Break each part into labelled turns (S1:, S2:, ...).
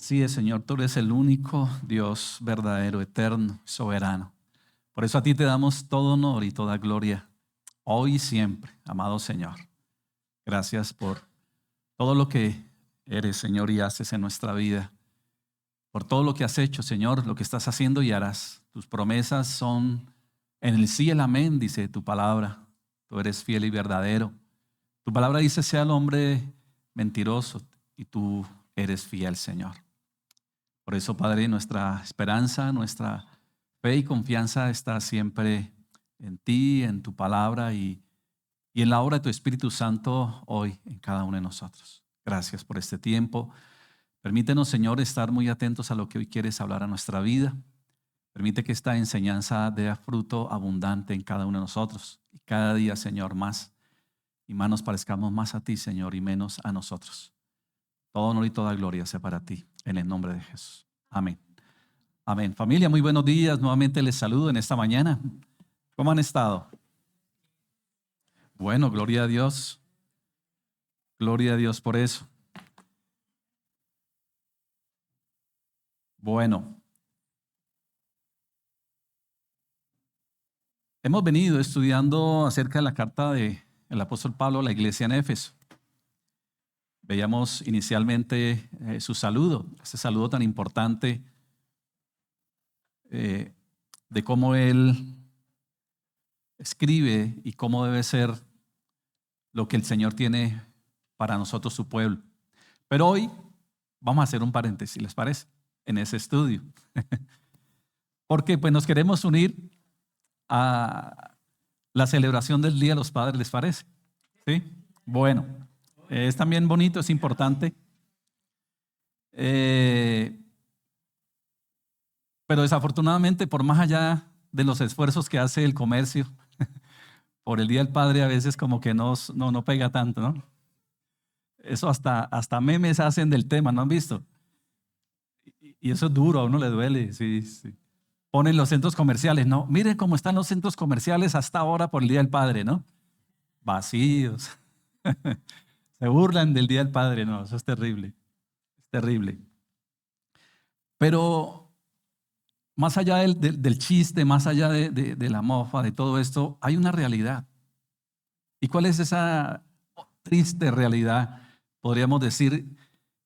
S1: Así es, Señor, tú eres el único Dios verdadero, eterno, soberano. Por eso a ti te damos todo honor y toda gloria, hoy y siempre, amado Señor. Gracias por todo lo que eres, Señor, y haces en nuestra vida. Por todo lo que has hecho, Señor, lo que estás haciendo y harás. Tus promesas son en el sí y el amén, dice tu palabra. Tú eres fiel y verdadero. Tu palabra dice, sea el hombre mentiroso, y tú eres fiel, Señor. Por eso, Padre, nuestra esperanza, nuestra fe y confianza está siempre en ti, en tu palabra y en la obra de tu Espíritu Santo hoy en cada uno de nosotros. Gracias por este tiempo. Permítenos, Señor, estar muy atentos a lo que hoy quieres hablar a nuestra vida. Permite que esta enseñanza dé fruto abundante en cada uno de nosotros. Y cada día, Señor, más y más nos parezcamos más a ti, Señor, y menos a nosotros. Todo honor y toda gloria sea para ti, en el nombre de Jesús. Amén. Amén. Familia, muy buenos días. Nuevamente les saludo en esta mañana. ¿Cómo han estado? Bueno, gloria a Dios. Gloria a Dios por eso. Bueno, hemos venido estudiando acerca de la carta del apóstol Pablo a la iglesia en Éfeso. Veíamos inicialmente su saludo, ese saludo tan importante de cómo él escribe y cómo debe ser lo que el Señor tiene para nosotros, su pueblo. Pero hoy vamos a hacer un paréntesis, ¿les parece? En ese estudio. Porque pues nos queremos unir a la celebración del Día de los Padres, ¿les parece? ¿Sí? Bueno, es también bonito, es importante. Pero desafortunadamente, por más allá de los esfuerzos que hace el comercio, por el Día del Padre a veces como que no pega tanto, ¿no? Eso hasta memes hacen del tema, ¿no han visto? Y eso es duro, a uno le duele, sí, sí. Ponen los centros comerciales, ¿no? Miren cómo están los centros comerciales hasta ahora por el Día del Padre, ¿no? Vacíos. Se burlan del Día del Padre, no, eso es terrible, es terrible. Pero más allá del chiste, más allá de la mofa, de todo esto, hay una realidad. ¿Y cuál es esa triste realidad? Podríamos decir,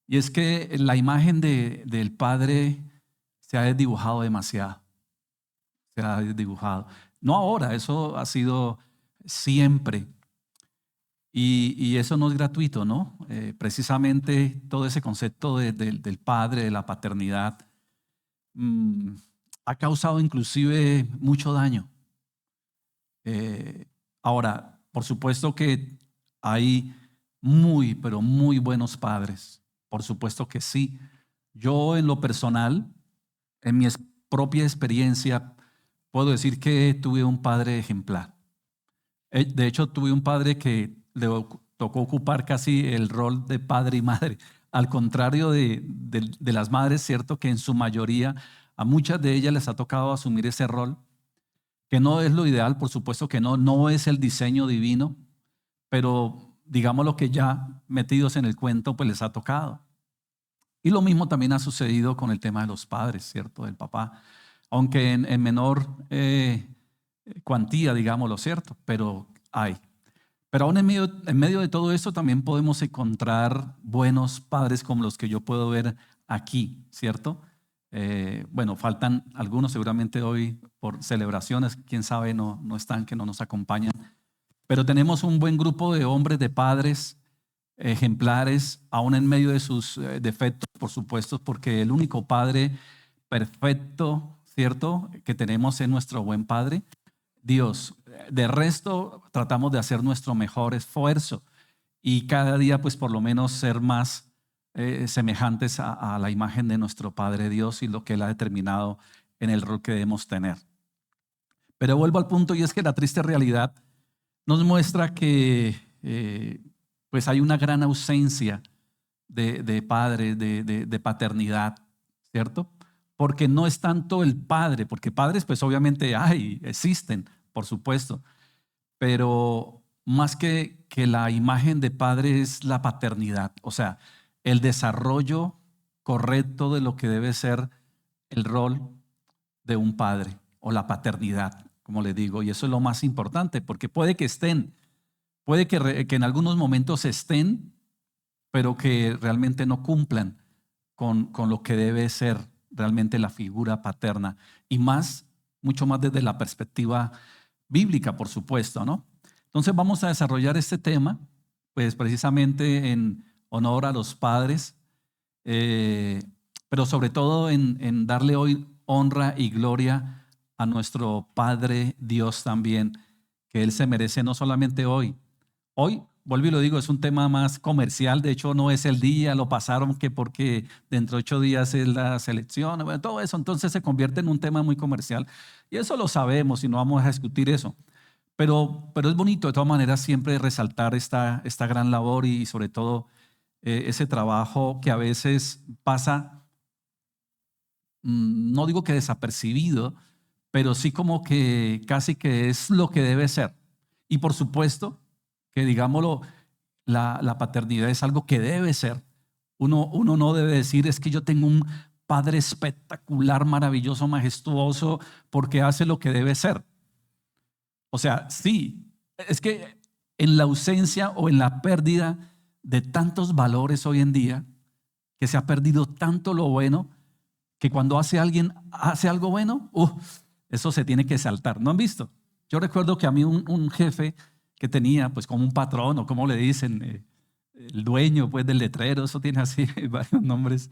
S1: y es que la imagen del Padre se ha desdibujado demasiado. Se ha desdibujado. No ahora, eso ha sido siempre. Y eso no es gratuito, ¿no? Precisamente todo ese concepto del Padre, de la paternidad, ha causado inclusive mucho daño. Ahora, por supuesto que hay pero muy buenos padres. Por supuesto que sí. Yo en lo personal, en mi propia experiencia, puedo decir que tuve un padre ejemplar. De hecho, tuve un padre que le tocó ocupar casi el rol de padre y madre. Al contrario de las madres, cierto que en su mayoría, a muchas de ellas les ha tocado asumir ese rol, que no es lo ideal, por supuesto que no es el diseño divino, pero digamos lo que ya metidos en el cuento, pues les ha tocado. Y lo mismo también ha sucedido con el tema de los padres, ¿cierto? Del papá, aunque en menor cuantía, digámoslo, ¿cierto? Pero hay. Pero aún en medio de todo esto también podemos encontrar buenos padres como los que yo puedo ver aquí, ¿cierto? Bueno, faltan algunos seguramente hoy por celebraciones, quién sabe, no están, que no nos acompañan. Pero tenemos un buen grupo de hombres, de padres ejemplares, aún en medio de sus defectos, por supuesto, porque el único padre perfecto, ¿cierto?, que tenemos es nuestro buen Padre, Dios. De resto, tratamos de hacer nuestro mejor esfuerzo y cada día, pues, por lo menos ser más semejantes a la imagen de nuestro Padre Dios y lo que Él ha determinado en el rol que debemos tener. Pero vuelvo al punto, y es que la triste realidad nos muestra que pues hay una gran ausencia de padre, de paternidad, ¿cierto? Porque no es tanto el padre, porque padres pues obviamente existen, por supuesto, pero más que la imagen de padre es la paternidad, o sea, el desarrollo correcto de lo que debe ser el rol de un padre o la paternidad, como le digo. Y eso es lo más importante, porque puede que que en algunos momentos estén, pero que realmente no cumplan con lo que debe ser realmente la figura paterna. Y mucho más desde la perspectiva bíblica, por supuesto, ¿no? Entonces vamos a desarrollar este tema, pues precisamente en honor a los padres, eh, pero sobre todo en darle hoy honra y gloria a nuestro Padre Dios también, que Él se merece no solamente hoy. Hoy, vuelvo y lo digo, es un tema más comercial, de hecho no es el día, lo pasaron que porque dentro de 8 días es la selección, bueno, todo eso, entonces se convierte en un tema muy comercial. Y eso lo sabemos y no vamos a discutir eso. Pero es bonito de todas maneras siempre resaltar esta gran labor y sobre todo ese trabajo que a veces pasa, no digo que desapercibido, pero sí como que casi que es lo que debe ser. Y por supuesto que digámoslo, la paternidad es algo que debe ser. Uno no debe decir es que yo tengo un padre espectacular, maravilloso, majestuoso, porque hace lo que debe ser. O sea, sí, es que en la ausencia o en la pérdida de tantos valores hoy en día, que se ha perdido tanto lo bueno, que cuando alguien hace algo bueno, eso se tiene que saltar. ¿No han visto? Yo recuerdo que a mí un jefe que tenía, pues como un patrón o como le dicen, el dueño pues del letrero, eso tiene así varios nombres,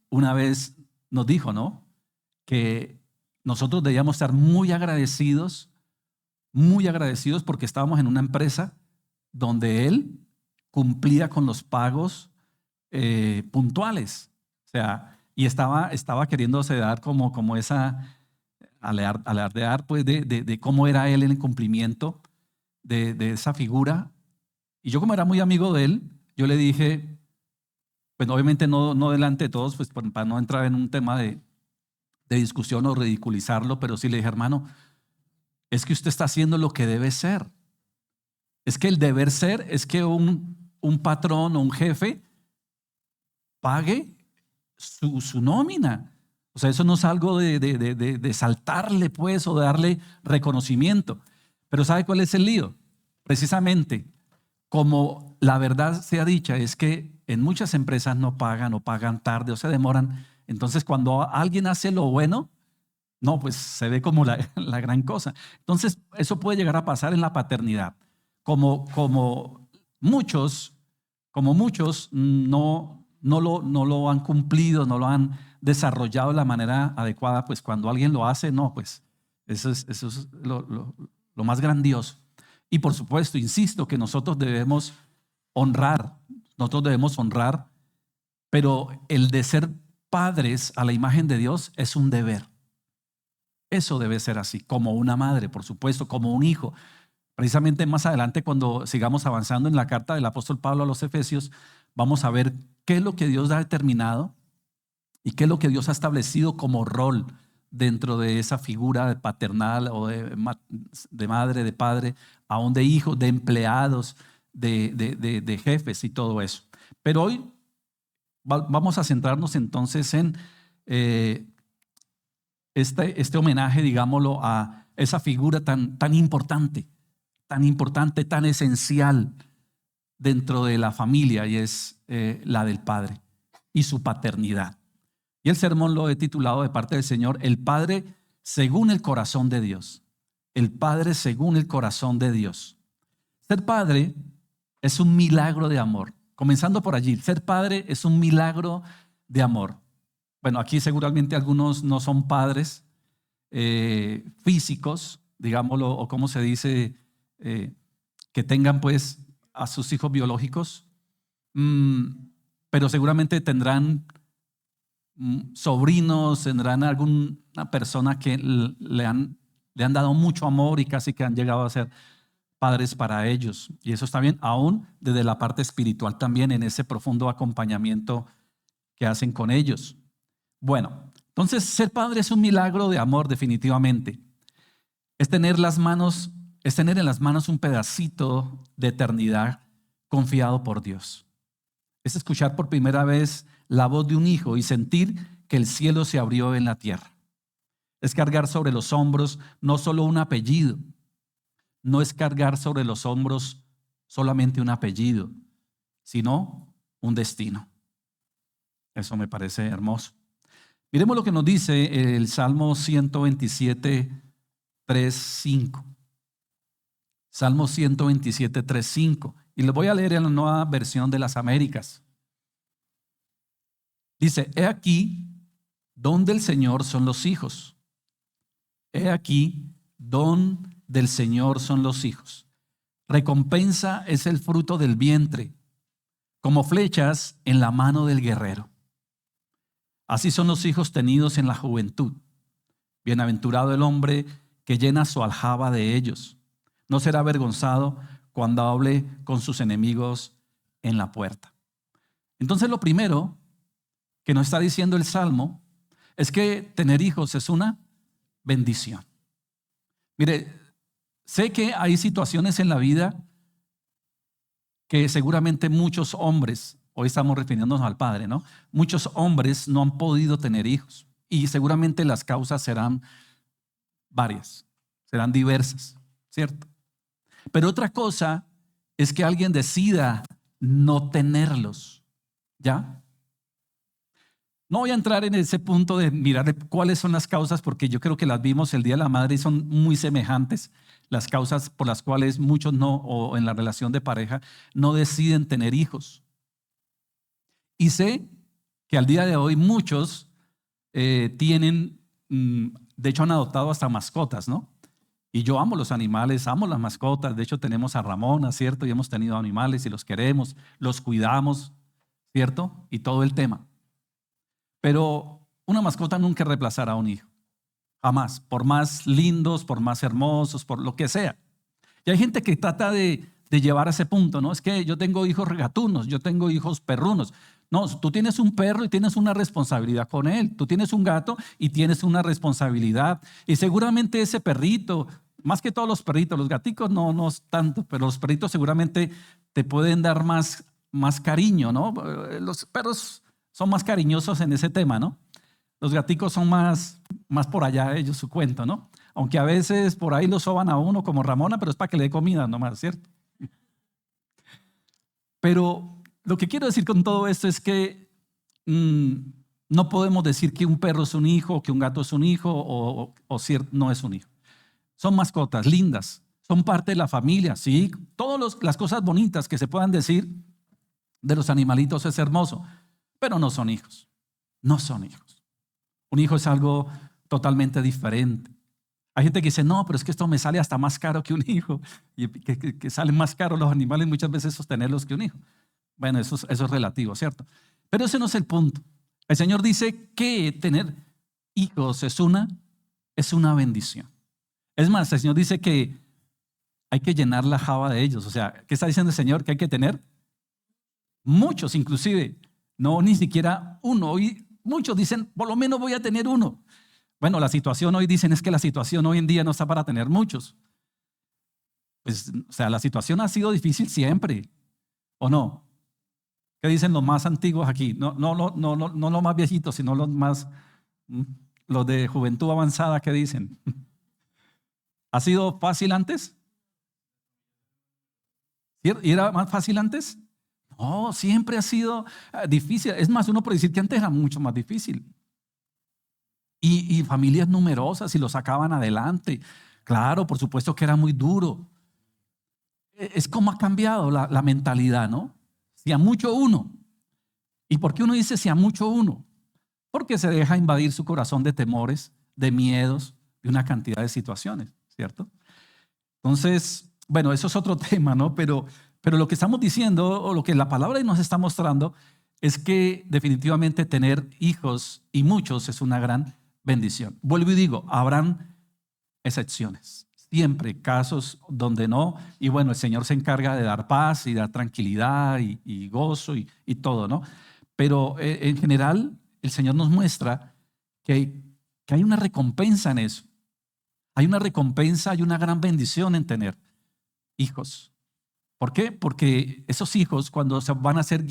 S1: una vez nos dijo, ¿no? Que nosotros debíamos estar muy agradecidos porque estábamos en una empresa donde él cumplía con los pagos puntuales. O sea, y estaba queriéndose dar como esa, alardear pues de cómo era él en el cumplimiento de esa figura. Y yo como era muy amigo de él, yo le dije, pues obviamente no delante de todos, pues para no entrar en un tema de discusión o ridiculizarlo, pero sí le dije, hermano, es que usted está haciendo lo que debe ser. Es que el deber ser es que un patrón o un jefe pague su nómina. O sea, eso no es algo de saltarle, pues, o de darle reconocimiento. Pero ¿sabe cuál es el lío? Precisamente, como la verdad sea dicha, es que en muchas empresas no pagan o pagan tarde o se demoran. Entonces, cuando alguien hace lo bueno, no, pues se ve como la gran cosa. Entonces, eso puede llegar a pasar en la paternidad. Como muchos, no lo han cumplido, no lo han desarrollado de la manera adecuada, pues cuando alguien lo hace, no, pues eso es lo más grandioso. Y por supuesto, insisto que nosotros debemos honrar, pero el de ser padres a la imagen de Dios es un deber. Eso debe ser así, como una madre, por supuesto, como un hijo. Precisamente más adelante, cuando sigamos avanzando en la carta del apóstol Pablo a los Efesios, vamos a ver qué es lo que Dios ha determinado y qué es lo que Dios ha establecido como rol dentro de esa figura paternal o de madre, de padre, aún de hijos, de empleados, de jefes y todo eso. Pero hoy vamos a centrarnos entonces en este homenaje, digámoslo, a esa figura tan importante, tan esencial dentro de la familia, y es la del padre y su paternidad. Y el sermón lo he titulado de parte del Señor, El Padre según el corazón de Dios. El Padre según el corazón de Dios. Ser padre es un milagro de amor. Comenzando por allí, ser padre es un milagro de amor. Bueno, aquí seguramente algunos no son padres físicos, digámoslo, o como se dice, que tengan pues a sus hijos biológicos, pero seguramente tendrán sobrinos, tendrán alguna persona que le han dado mucho amor y casi que han llegado a ser padres para ellos. Y eso está bien, aún desde la parte espiritual también, en ese profundo acompañamiento que hacen con ellos. Bueno, entonces ser padre es un milagro de amor definitivamente. Es tener en las manos un pedacito de eternidad confiado por Dios. Es escuchar por primera vez la voz de un hijo y sentir que el cielo se abrió en la tierra. Es cargar sobre los hombros no solo un apellido, no es cargar sobre los hombros solamente un apellido, sino un destino. Eso me parece hermoso. Miremos lo que nos dice el Salmo 127, 3, 5. Salmo 127, 3, 5. Y lo voy a leer en la Nueva Versión de las Américas. Dice, he aquí donde el Señor son los hijos. He aquí don del Señor son los hijos. Recompensa es el fruto del vientre, como flechas en la mano del guerrero. Así son los hijos tenidos en la juventud. Bienaventurado el hombre que llena su aljaba de ellos. No será avergonzado cuando hable con sus enemigos en la puerta. Entonces lo primero que nos está diciendo el Salmo es que tener hijos es una bendición. Mire, sé que hay situaciones en la vida que seguramente muchos hombres, hoy estamos refiriéndonos al Padre, ¿no? Muchos hombres no han podido tener hijos y seguramente las causas serán varias, serán diversas, ¿cierto? Pero otra cosa es que alguien decida no tenerlos, ¿ya? No voy a entrar en ese punto de mirar cuáles son las causas, porque yo creo que las vimos el Día de la Madre y son muy semejantes las causas por las cuales muchos no, o en la relación de pareja, no deciden tener hijos. Y sé que al día de hoy muchos tienen, de hecho han adoptado hasta mascotas, ¿no? Y yo amo los animales, amo las mascotas. De hecho tenemos a Ramona, ¿cierto? Y hemos tenido animales y los queremos, los cuidamos, ¿cierto? Y todo el tema. Pero una mascota nunca reemplazará a un hijo. Jamás. Por más lindos, por más hermosos, por lo que sea. Y hay gente que trata de llevar a ese punto, ¿no? Es que yo tengo hijos gatunos, yo tengo hijos perrunos. No, tú tienes un perro y tienes una responsabilidad con él. Tú tienes un gato y tienes una responsabilidad. Y seguramente ese perrito, más que todos los perritos, los gaticos no tanto, pero los perritos seguramente te pueden dar más cariño, ¿no? Los perros son más cariñosos en ese tema, ¿no? Los gaticos son más por allá ellos su cuento, ¿no? Aunque a veces por ahí lo soban a uno como Ramona, pero es para que le dé comida nomás, ¿cierto? Pero lo que quiero decir con todo esto es que no podemos decir que un perro es un hijo, que un gato es un hijo o no es un hijo. Son mascotas lindas, son parte de la familia, ¿sí? Todas las cosas bonitas que se puedan decir de los animalitos es hermoso. Pero no son hijos, no son hijos. Un hijo es algo totalmente diferente. Hay gente que dice, no, pero es que esto me sale hasta más caro que un hijo. Y que salen más caros los animales muchas veces sostenerlos que un hijo. Bueno, eso es relativo, ¿cierto? Pero ese no es el punto. El Señor dice que tener hijos es una bendición. Es más, el Señor dice que hay que llenar la java de ellos. O sea, ¿qué está diciendo el Señor? Que hay que tener muchos, inclusive. No, ni siquiera uno. Hoy muchos dicen, por lo menos voy a tener uno. Bueno, la situación hoy dicen es que la situación hoy en día no está para tener muchos. Pues, o sea, la situación ha sido difícil siempre, ¿o no? ¿Qué dicen los más antiguos aquí? No los más viejitos, sino los de juventud avanzada, ¿qué dicen? ¿Ha sido fácil antes? ¿Y era más fácil antes? No, siempre ha sido difícil. Es más, uno puede decir que antes era mucho más difícil. Y familias numerosas y lo sacaban adelante. Claro, por supuesto que era muy duro. Es como ha cambiado la mentalidad, ¿no? Si a mucho uno. ¿Y por qué uno dice si a mucho uno? Porque se deja invadir su corazón de temores, de miedos, de una cantidad de situaciones, ¿cierto? Entonces, bueno, eso es otro tema, ¿no? Pero lo que estamos diciendo, o lo que la palabra nos está mostrando, es que definitivamente tener hijos y muchos es una gran bendición. Vuelvo y digo, habrán excepciones. Siempre casos donde no. Y bueno, el Señor se encarga de dar paz y dar tranquilidad y gozo y todo, ¿no? Pero en general, el Señor nos muestra que hay una recompensa en eso. Hay una recompensa, hay una gran bendición en tener hijos. ¿Por qué? Porque esos hijos, cuando se van a ser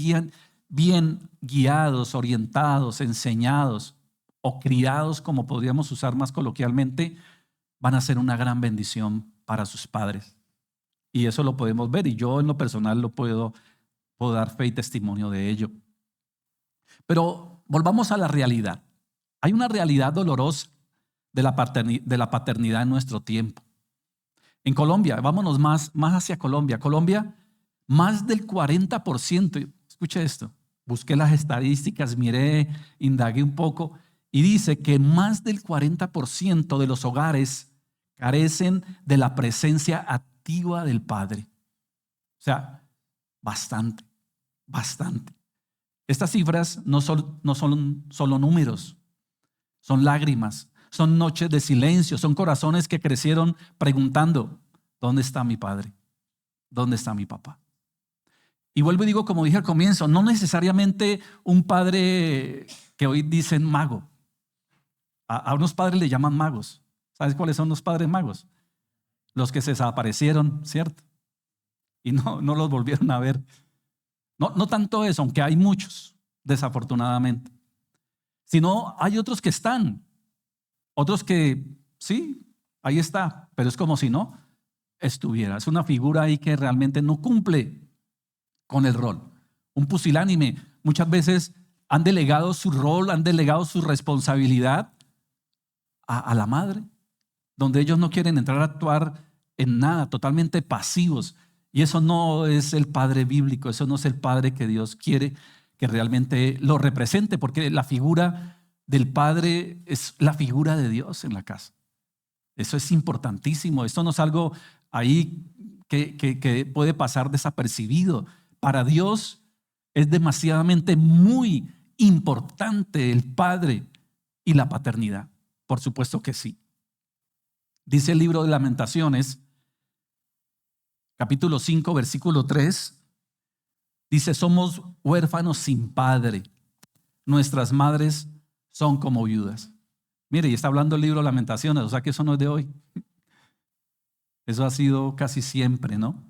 S1: bien guiados, orientados, enseñados o criados, como podríamos usar más coloquialmente, van a ser una gran bendición para sus padres. Y eso lo podemos ver, y yo en lo personal puedo dar fe y testimonio de ello. Pero volvamos a la realidad. Hay una realidad dolorosa de la paternidad en nuestro tiempo. En Colombia, vámonos más hacia Colombia. Colombia, más del 40%, escuche esto, busqué las estadísticas, miré, indagué un poco, y dice que más del 40% de los hogares carecen de la presencia activa del padre. O sea, bastante. Estas cifras no son solo números, son lágrimas, son noches de silencio, son corazones que crecieron preguntando, ¿dónde está mi padre? ¿Dónde está mi papá? Y vuelvo y digo, como dije al comienzo, no necesariamente un padre que hoy dicen mago. A unos padres le llaman magos. ¿Sabes cuáles son los padres magos? Los que se desaparecieron, ¿cierto? Y no los volvieron a ver. No tanto eso, aunque hay muchos, desafortunadamente. Sino hay otros que están. Otros que, sí, ahí está, pero es como si no estuviera. Es una figura ahí que realmente no cumple con el rol. Un pusilánime. Muchas veces han delegado su rol, han delegado su responsabilidad a la madre, donde ellos no quieren entrar a actuar en nada, totalmente pasivos. Y eso no es el padre bíblico, eso no es el padre que Dios quiere que realmente lo represente, porque la figura del padre es la figura de Dios en la casa. Eso es importantísimo. Esto no es algo ahí que puede pasar desapercibido. Para Dios es demasiadamente muy importante el padre y la paternidad. Por supuesto que sí. Dice el libro de Lamentaciones, capítulo 5, versículo 3, dice, somos huérfanos sin padre, nuestras madres son como viudas. Mire, y está hablando el libro de Lamentaciones, o sea que eso no es de hoy. Eso ha sido casi siempre, ¿no?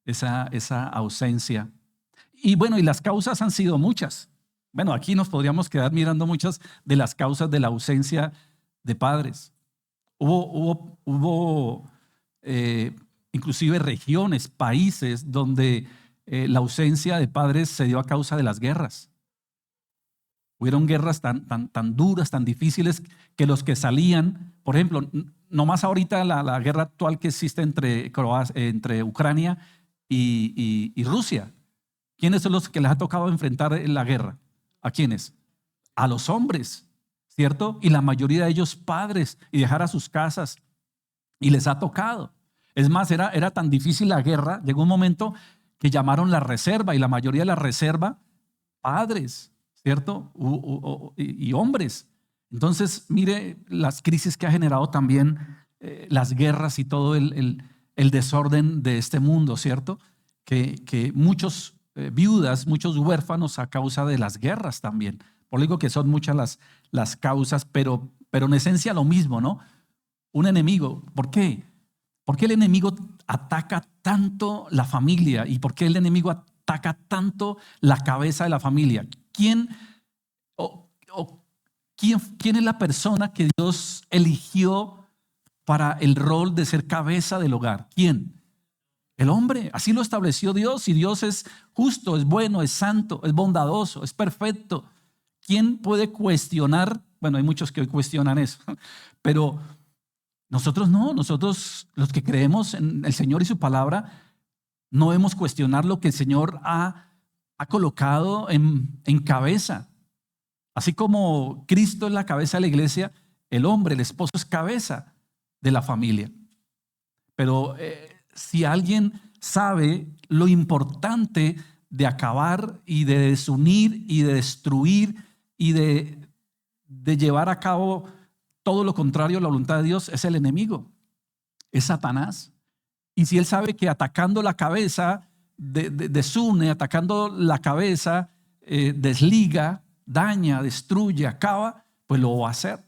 S1: Esa ausencia. Y bueno, y las causas han sido muchas. Bueno, aquí nos podríamos quedar mirando muchas de las causas de la ausencia de padres. Hubo inclusive regiones, países donde la ausencia de padres se dio a causa de las guerras. Hubieron guerras tan duras, tan difíciles, que los que salían, por ejemplo, nomás ahorita la guerra actual que existe entre Ucrania y Rusia. ¿Quiénes son los que les ha tocado enfrentar la guerra? ¿A quiénes? A los hombres, ¿cierto? Y la mayoría de ellos padres, y dejar a sus casas, y les ha tocado. Es más, era tan difícil la guerra, llegó un momento que llamaron la reserva, y la mayoría de la reserva, padres, ¿cierto? Y hombres. Entonces, mire las crisis que ha generado también las guerras y todo el desorden de este mundo, ¿cierto? Que muchos viudas, muchos huérfanos a causa de las guerras también. Por lo digo que son muchas las causas, pero en esencia lo mismo, ¿no? Un enemigo. ¿Por qué? ¿Por qué el enemigo ataca tanto la familia? ¿Y por qué el enemigo ataca tanto la cabeza de la familia? ¿Quién es la persona que Dios eligió para el rol de ser cabeza del hogar? ¿Quién? El hombre. Así lo estableció Dios, y Dios es justo, es bueno, es santo, es bondadoso, es perfecto. ¿Quién puede cuestionar? Bueno, hay muchos que hoy cuestionan eso, pero nosotros no, nosotros los que creemos en el Señor y su palabra, no debemos cuestionar lo que el Señor ha colocado en cabeza. Así como Cristo es la cabeza de la iglesia, el hombre, el esposo, es cabeza de la familia. Pero si alguien sabe lo importante de acabar y de desunir y de destruir y de llevar a cabo todo lo contrario a la voluntad de Dios, es el enemigo, es Satanás. Y si él sabe que atacando la cabeza desune, atacando la cabeza desliga, daña, destruye, acaba, pues lo va a hacer.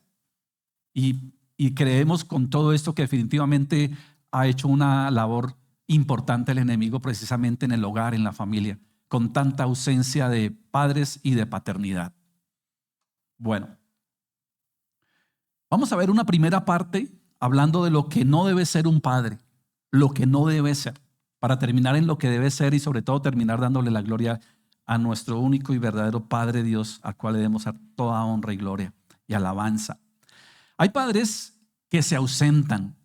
S1: Y creemos con todo esto que definitivamente ha hecho una labor importante el enemigo precisamente en el hogar, en la familia. con tanta ausencia de padres y de paternidad? Bueno, vamos a ver una primera parte hablando de lo que no debe ser un padre, lo que no debe ser, para terminar en lo que debe ser y sobre todo terminar dándole la gloria a nuestro único y verdadero Padre Dios, al cual le debemos dar toda honra y gloria y alabanza. Hay padres que se ausentan,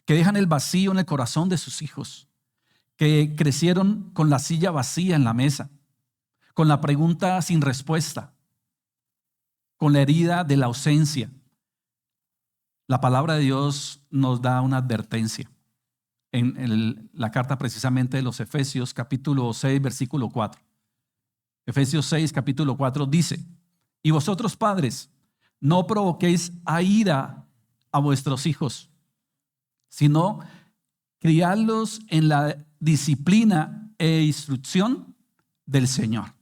S1: que dejan el vacío en el corazón de sus hijos, que crecieron con la silla vacía en la mesa, con la pregunta sin respuesta, con la herida de la ausencia. La palabra de Dios nos da una advertencia en la carta precisamente de los Efesios, capítulo 6, versículo 4. Efesios 6, capítulo 4 dice: y vosotros padres, no provoquéis a ira a vuestros hijos, sino criadlos en la disciplina e instrucción del Señor.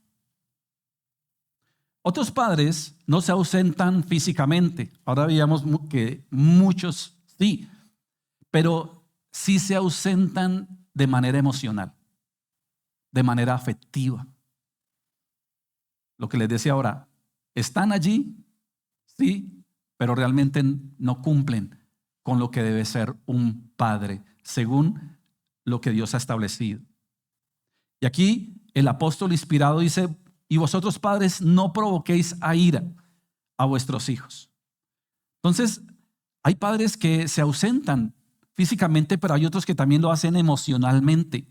S1: Otros padres no se ausentan físicamente. Ahora veíamos que muchos sí, pero sí se ausentan de manera emocional, de manera afectiva. Lo que les decía ahora, están allí, sí, pero realmente no cumplen con lo que debe ser un padre, según lo que Dios ha establecido. Y aquí el apóstol inspirado dice: y vosotros padres no provoquéis a ira a vuestros hijos. Entonces, hay padres que se ausentan físicamente, pero hay otros que también lo hacen emocionalmente.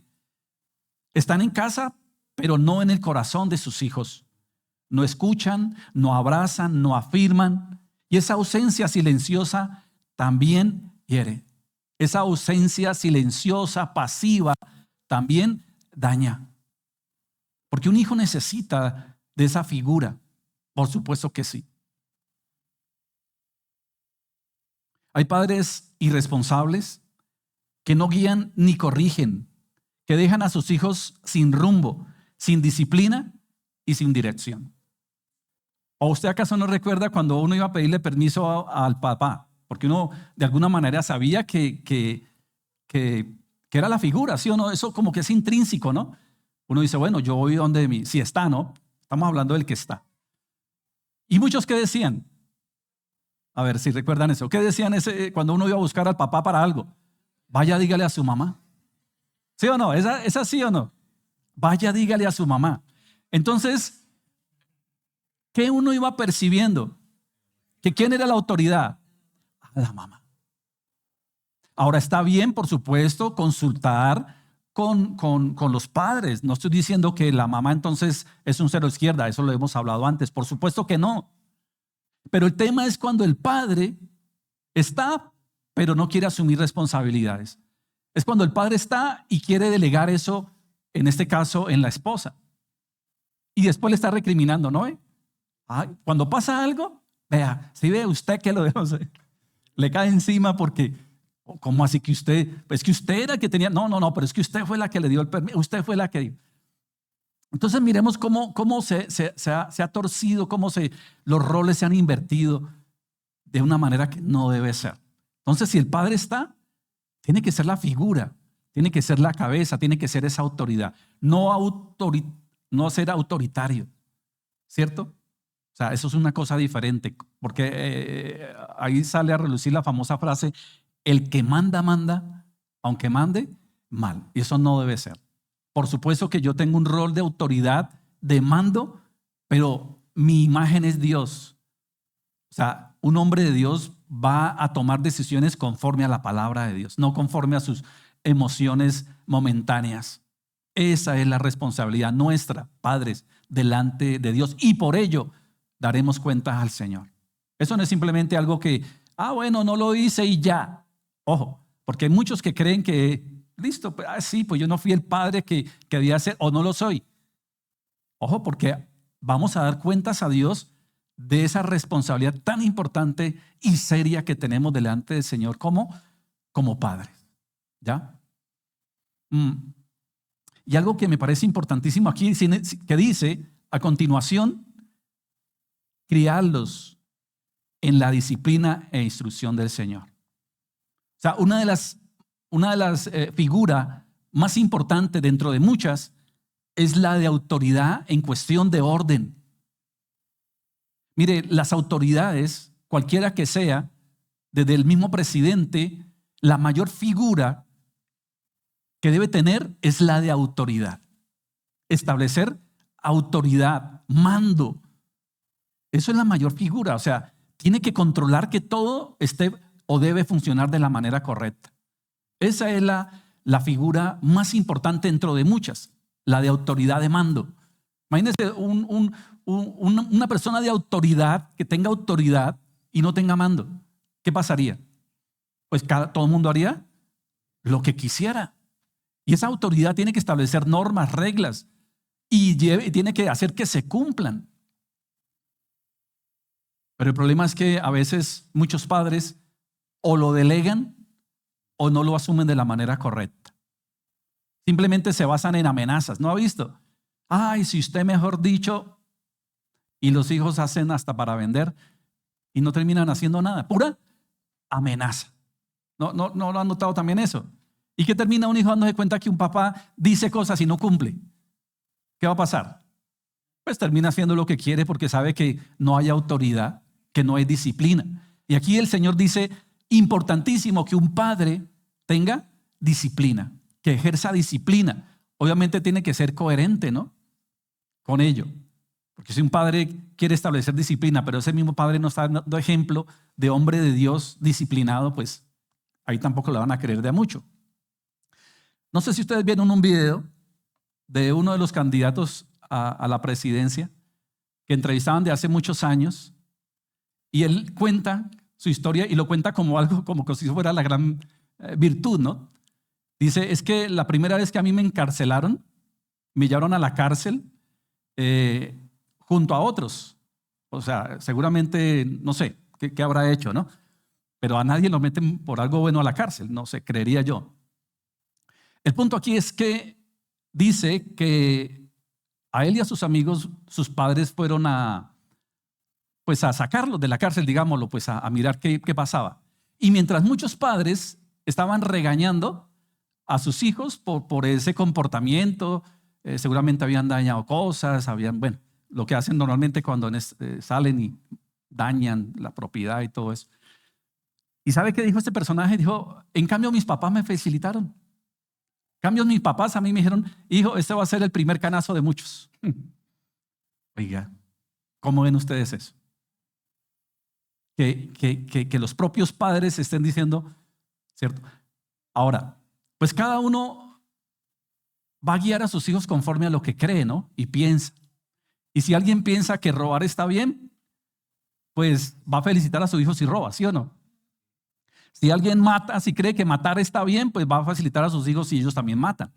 S1: Están en casa, pero no en el corazón de sus hijos. No escuchan, no abrazan, no afirman. Y esa ausencia silenciosa también hiere. Esa ausencia silenciosa, pasiva, también daña. Porque un hijo necesita de esa figura. Por supuesto que sí. Hay padres irresponsables que no guían ni corrigen, que dejan a sus hijos sin rumbo, sin disciplina y sin dirección. ¿O usted acaso no recuerda cuando uno iba a pedirle permiso al papá? Porque uno de alguna manera sabía que era la figura, ¿sí o no? Eso como que es intrínseco, ¿no? Uno dice, bueno, yo voy donde mí. Si está, ¿no? Estamos hablando del que está. Y muchos que decían, a ver si recuerdan eso, ¿qué decían cuando uno iba a buscar al papá para algo? Vaya, dígale a su mamá. ¿Sí o no? ¿Es así o no? Vaya, dígale a su mamá. Entonces, ¿qué uno iba percibiendo? ¿Que quién era la autoridad? A la mamá. Ahora está bien, por supuesto, consultar con los padres. No estoy diciendo que la mamá entonces es un cero izquierda, eso lo hemos hablado antes. Por supuesto que no. Pero el tema es cuando el padre está, pero no quiere asumir responsabilidades. Es cuando el padre está y quiere delegar eso, en este caso, en la esposa. Y después le está recriminando, ¿no? Cuando pasa algo, vea, si ve usted que lo dejó hacer, le cae encima porque, ¿cómo así que usted? Pues que usted era el que tenía, no, pero es que usted fue la que le dio el permiso, usted fue la que dio. Entonces miremos cómo se ha torcido, los roles se han invertido de una manera que no debe ser. Entonces, si el padre está, tiene que ser la figura, tiene que ser la cabeza, tiene que ser esa autoridad, no ser autoritario, ¿cierto? O sea, eso es una cosa diferente, porque ahí sale a relucir la famosa frase, el que manda, manda, aunque mande mal, y eso no debe ser. Por supuesto que yo tengo un rol de autoridad, de mando, pero mi imagen es Dios. O sea, un hombre de Dios va a tomar decisiones conforme a la palabra de Dios, no conforme a sus emociones momentáneas. Esa es la responsabilidad nuestra, padres, delante de Dios. Y por ello daremos cuentas al Señor. Eso no es simplemente algo que, bueno, no lo hice y ya. Ojo, porque hay muchos que creen que listo, sí, pues yo no fui el padre que debía ser o no lo soy. Ojo, porque vamos a dar cuentas a Dios de esa responsabilidad tan importante y seria que tenemos delante del Señor como padres. ¿Ya? Y algo que me parece importantísimo aquí, que dice a continuación, criarlos en la disciplina e instrucción del Señor. O sea, una de las figuras más importantes dentro de muchas es la de autoridad en cuestión de orden. Mire, las autoridades, cualquiera que sea, desde el mismo presidente, la mayor figura que debe tener es la de autoridad. Establecer autoridad, mando. Eso es la mayor figura. O sea, tiene que controlar que todo esté o debe funcionar de la manera correcta. Esa es la figura más importante dentro de muchas, la de autoridad de mando. Imagínense una persona de autoridad que tenga autoridad y no tenga mando. ¿Qué pasaría? Pues todo el mundo haría lo que quisiera. Y esa autoridad tiene que establecer normas, reglas y tiene que hacer que se cumplan. Pero el problema es que a veces muchos padres o lo delegan o no lo asumen de la manera correcta. Simplemente se basan en amenazas. ¿No ha visto? Ay, si usted mejor dicho, y los hijos hacen hasta para vender y no terminan haciendo nada. Pura amenaza. ¿No lo han notado también eso? ¿Y qué termina un hijo dándose cuenta que un papá dice cosas y no cumple? ¿Qué va a pasar? Pues termina haciendo lo que quiere porque sabe que no hay autoridad, que no hay disciplina. Y aquí el Señor dice, importantísimo que un padre tenga disciplina, que ejerza disciplina. Obviamente tiene que ser coherente, ¿no? Con ello. Porque si un padre quiere establecer disciplina, pero ese mismo padre no está dando ejemplo de hombre de Dios disciplinado, pues ahí tampoco le van a creer de a mucho. No sé si ustedes vieron un video de uno de los candidatos a la presidencia que entrevistaban de hace muchos años y él cuenta su historia y lo cuenta como algo, como que si fuera la gran virtud, ¿no? Dice, es que la primera vez que a mí me encarcelaron, me llevaron a la cárcel junto a otros. O sea, seguramente, no sé, qué habrá hecho, ¿no? Pero a nadie lo meten por algo bueno a la cárcel, no sé, creería yo. El punto aquí es que dice que a él y a sus amigos, sus padres fueron a sacarlos de la cárcel, digámoslo, pues a mirar qué pasaba. Y mientras muchos padres estaban regañando a sus hijos por ese comportamiento, seguramente habían dañado cosas, bueno, lo que hacen normalmente cuando salen y dañan la propiedad y todo eso. ¿Y sabe qué dijo este personaje? Dijo, en cambio mis papás me felicitaron. En cambio mis papás a mí me dijeron, hijo, este va a ser el primer canazo de muchos. Oiga, ¿cómo ven ustedes eso? Que los propios padres estén diciendo, ¿cierto? Ahora, pues cada uno va a guiar a sus hijos conforme a lo que cree, ¿no? Y piensa. Y si alguien piensa que robar está bien, pues va a felicitar a su hijo si roba, ¿sí o no? Si alguien mata, si cree que matar está bien, pues va a facilitar a sus hijos si ellos también matan.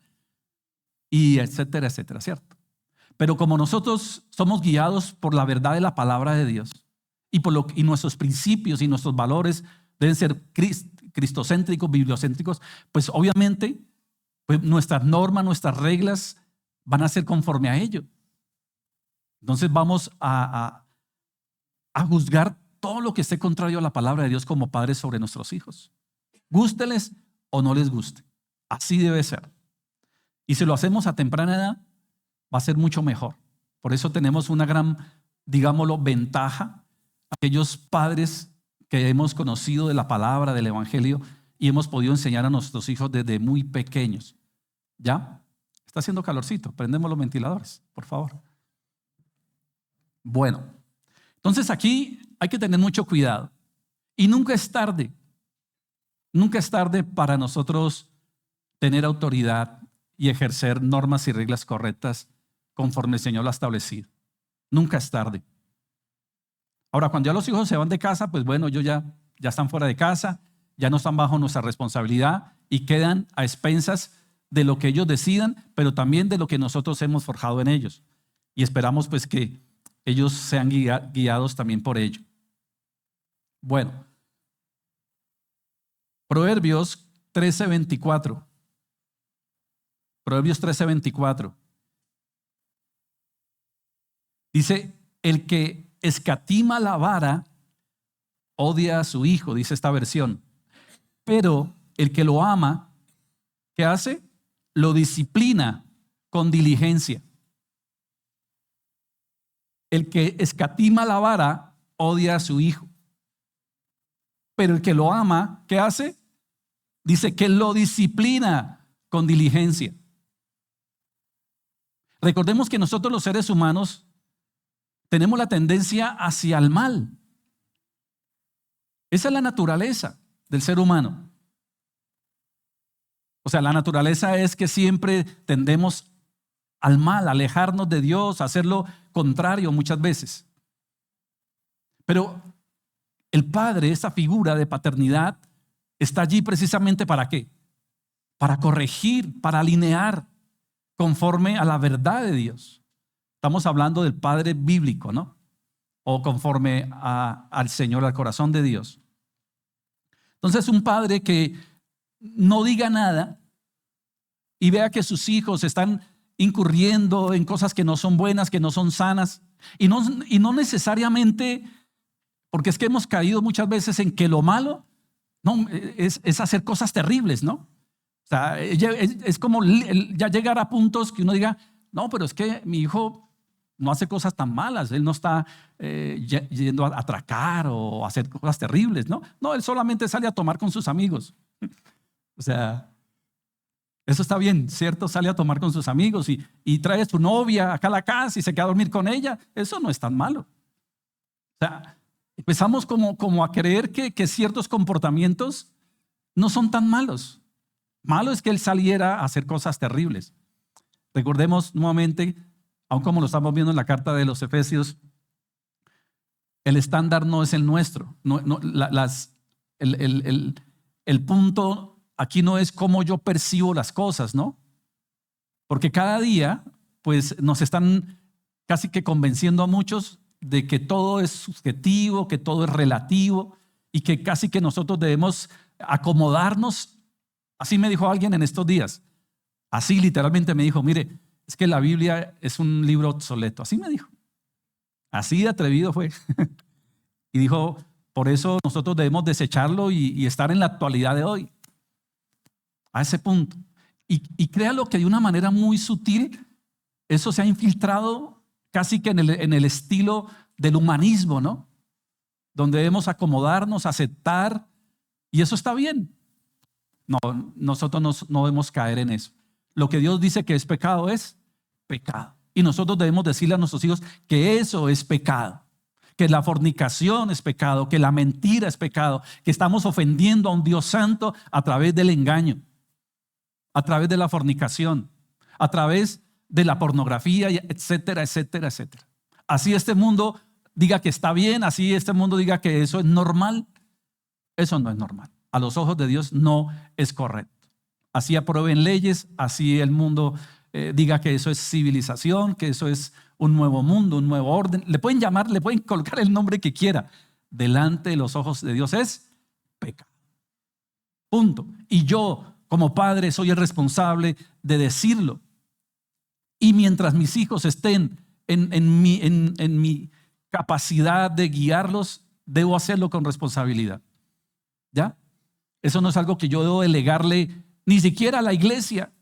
S1: Y etcétera, etcétera, ¿cierto? Pero como nosotros somos guiados por la verdad de la palabra de Dios y nuestros principios y nuestros valores deben ser cristocéntricos, bibliocéntricos, pues obviamente pues nuestras normas, nuestras reglas van a ser conforme a ello. Entonces vamos a juzgar todo lo que esté contrario a la palabra de Dios como padres sobre nuestros hijos. Gústeles o no les guste. Así debe ser. Y si lo hacemos a temprana edad, va a ser mucho mejor. Por eso tenemos una gran, digámoslo, ventaja. Aquellos padres que hemos conocido de la palabra, del evangelio, y hemos podido enseñar a nuestros hijos desde muy pequeños. ¿Ya? Está haciendo calorcito. Prendemos los ventiladores, por favor. Bueno, entonces aquí hay que tener mucho cuidado. Y nunca es tarde. Nunca es tarde para nosotros tener autoridad y ejercer normas y reglas correctas conforme el Señor lo ha establecido. Nunca es tarde. Ahora, cuando ya los hijos se van de casa, pues bueno, ellos ya están fuera de casa, ya no están bajo nuestra responsabilidad y quedan a expensas de lo que ellos decidan, pero también de lo que nosotros hemos forjado en ellos. Y esperamos pues que ellos sean guiados también por ello. Bueno, Proverbios 13:24. Proverbios 13:24. Dice, el que escatima la vara odia a su hijo, dice esta versión. Pero el que lo ama, ¿qué hace? Lo disciplina con diligencia. El que escatima la vara odia a su hijo. Pero el que lo ama, ¿qué hace? Dice que lo disciplina con diligencia. Recordemos que nosotros los seres humanos tenemos la tendencia hacia el mal. Esa es la naturaleza del ser humano. O sea, la naturaleza es que siempre tendemos al mal, a alejarnos de Dios, a hacer lo contrario muchas veces. Pero el padre, esa figura de paternidad, está allí precisamente ¿para qué? Para corregir, para alinear conforme a la verdad de Dios. Estamos hablando del padre bíblico, ¿no? O conforme al Señor, al corazón de Dios. Entonces, un padre que no diga nada y vea que sus hijos están incurriendo en cosas que no son buenas, que no son sanas, y no necesariamente, porque es que hemos caído muchas veces en que lo malo no, es hacer cosas terribles, ¿no? O sea, es como ya llegar a puntos que uno diga, no, pero es que mi hijo no hace cosas tan malas, él no está yendo a atracar o a hacer cosas terribles, ¿no? No, él solamente sale a tomar con sus amigos. O sea, eso está bien, ¿cierto? Sale a tomar con sus amigos y trae a su novia acá a la casa y se queda a dormir con ella. Eso no es tan malo. O sea, empezamos como a creer que ciertos comportamientos no son tan malos. Malo es que él saliera a hacer cosas terribles. Recordemos nuevamente, aun como lo estamos viendo en la carta de los Efesios, el estándar no es el nuestro. El punto aquí no es cómo yo percibo las cosas, ¿no? Porque cada día, pues nos están casi que convenciendo a muchos de que todo es subjetivo, que todo es relativo y que casi que nosotros debemos acomodarnos. Así me dijo alguien en estos días. Así literalmente me dijo, mire, es que la Biblia es un libro obsoleto. Así me dijo. Así de atrevido fue. Y dijo, por eso nosotros debemos desecharlo y estar en la actualidad de hoy. A ese punto. Y créalo que de una manera muy sutil, eso se ha infiltrado casi que en el estilo del humanismo, ¿no? Donde debemos acomodarnos, aceptar, y eso está bien. No, nosotros no debemos caer en eso. Lo que Dios dice que es pecado es pecado. Y nosotros debemos decirle a nuestros hijos que eso es pecado. Que la fornicación es pecado, que la mentira es pecado, que estamos ofendiendo a un Dios santo a través del engaño, a través de la fornicación, a través de la pornografía, etcétera, etcétera, etcétera. Así este mundo diga que está bien, así este mundo diga que eso es normal, eso no es normal. A los ojos de Dios no es correcto. Así aprueben leyes, así el mundo diga que eso es civilización, que eso es un nuevo mundo, un nuevo orden. Le pueden llamar, le pueden colocar el nombre que quiera. Delante de los ojos de Dios es pecado. Punto. Y yo, como padre, soy el responsable de decirlo. Y mientras mis hijos estén en mi capacidad de guiarlos, debo hacerlo con responsabilidad. ¿Ya? Eso no es algo que yo debo delegarle ni siquiera a la iglesia.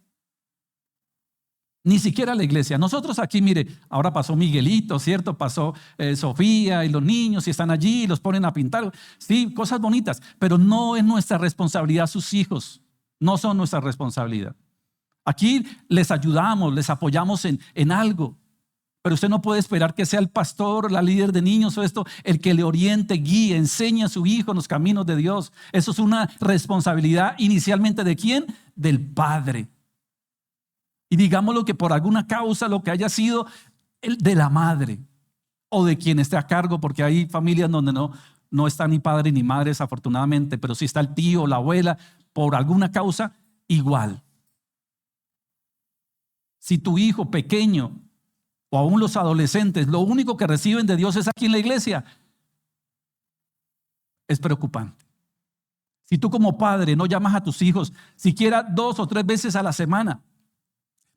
S1: Ni siquiera a la iglesia. Nosotros aquí, mire, ahora pasó Miguelito, ¿cierto? Pasó Sofía y los niños y están allí y los ponen a pintar. Sí, cosas bonitas, pero no es nuestra responsabilidad sus hijos. No son nuestra responsabilidad. Aquí les ayudamos, les apoyamos en algo. Pero usted no puede esperar que sea el pastor, la líder de niños o esto, el que le oriente, guíe, enseñe a su hijo en los caminos de Dios. Eso es una responsabilidad inicialmente ¿de quién? Del padre. Y digámoslo que por alguna causa lo que haya sido el de la madre o de quien esté a cargo, porque hay familias donde no está ni padre ni madre desafortunadamente, pero si está el tío o la abuela, por alguna causa, igual. Si tu hijo pequeño o aún los adolescentes, lo único que reciben de Dios es aquí en la iglesia, es preocupante. Si tú como padre no llamas a tus hijos siquiera 2 o 3 veces a la semana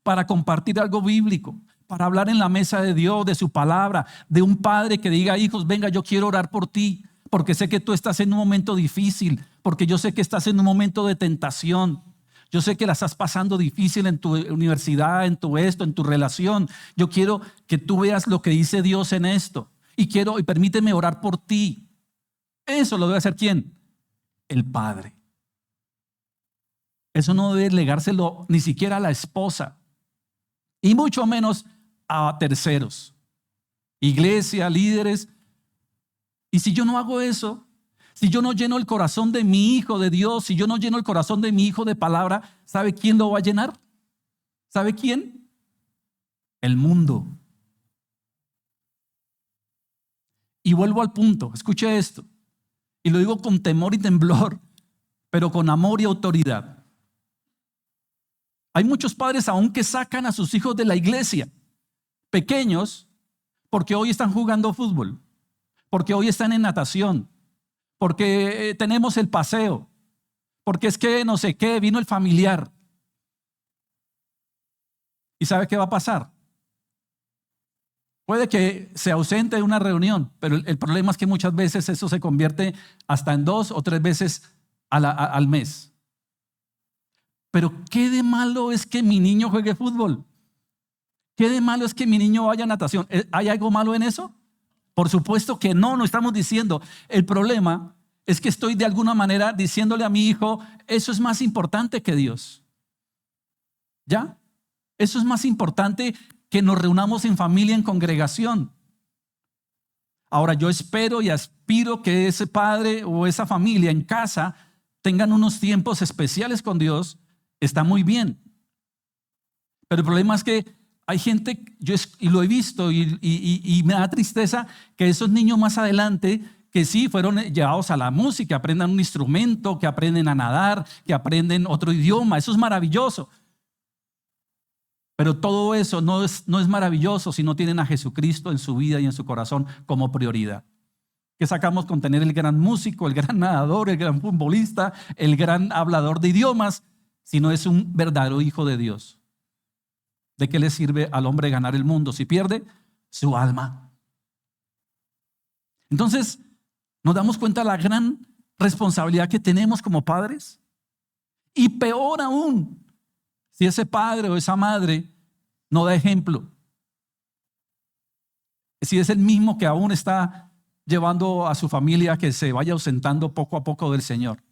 S1: para compartir algo bíblico, para hablar en la mesa de Dios, de su palabra, de un padre que diga, hijos, venga, yo quiero orar por ti, porque sé que tú estás en un momento difícil, porque yo sé que estás en un momento de tentación. Yo sé que la estás pasando difícil en tu universidad, en tu esto, en tu relación. Yo quiero que tú veas lo que dice Dios en esto. Y permíteme orar por ti. Eso lo debe hacer ¿quién? El padre. Eso no debe legárselo ni siquiera a la esposa. Y mucho menos a terceros. Iglesia, líderes. Y si yo no hago eso, si yo no lleno el corazón de mi hijo de Dios, si yo no lleno el corazón de mi hijo de palabra, ¿sabe quién lo va a llenar? ¿Sabe quién? El mundo. Y vuelvo al punto, escuche esto, y lo digo con temor y temblor, pero con amor y autoridad. Hay muchos padres aún que sacan a sus hijos de la iglesia, pequeños, porque hoy están jugando fútbol, porque hoy están en natación, porque tenemos el paseo, porque es que no sé qué, vino el familiar. ¿Y sabe qué va a pasar? Puede que se ausente de una reunión, pero el problema es que muchas veces eso se convierte hasta en 2 o 3 veces al mes. Pero ¿qué de malo es que mi niño juegue fútbol? ¿Qué de malo es que mi niño vaya a natación? ¿Hay algo malo en eso? Por supuesto que no estamos diciendo. El problema es que estoy de alguna manera diciéndole a mi hijo, eso es más importante que Dios. ¿Ya? Eso es más importante que nos reunamos en familia, en congregación. Ahora, yo espero y aspiro que ese padre o esa familia en casa tengan unos tiempos especiales con Dios. Está muy bien. Pero el problema es que hay gente, y lo he visto y me da tristeza que esos niños más adelante, que sí fueron llevados a la música, aprendan un instrumento, que aprenden a nadar, que aprenden otro idioma. Eso es maravilloso. Pero todo eso no es maravilloso si no tienen a Jesucristo en su vida y en su corazón como prioridad. ¿Qué sacamos con tener el gran músico, el gran nadador, el gran futbolista, el gran hablador de idiomas, si no es un verdadero hijo de Dios? ¿De qué le sirve al hombre ganar el mundo si pierde su alma? Entonces, nos damos cuenta de la gran responsabilidad que tenemos como padres. Y peor aún, si ese padre o esa madre no da ejemplo, si es el mismo que aún está llevando a su familia que se vaya ausentando poco a poco del Señor,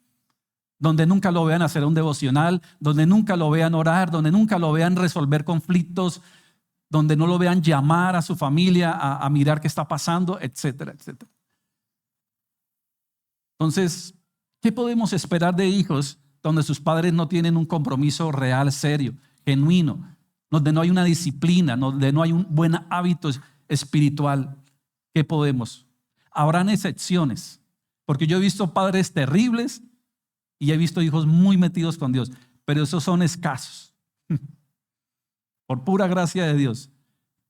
S1: donde nunca lo vean hacer un devocional, donde nunca lo vean orar, donde nunca lo vean resolver conflictos, donde no lo vean llamar a su familia a mirar qué está pasando, etcétera, etcétera. Entonces, ¿qué podemos esperar de hijos donde sus padres no tienen un compromiso real, serio, genuino, donde no hay una disciplina, donde no hay un buen hábito espiritual? ¿Qué podemos? Habrán excepciones, porque yo he visto padres terribles y he visto hijos muy metidos con Dios, pero esos son escasos, por pura gracia de Dios.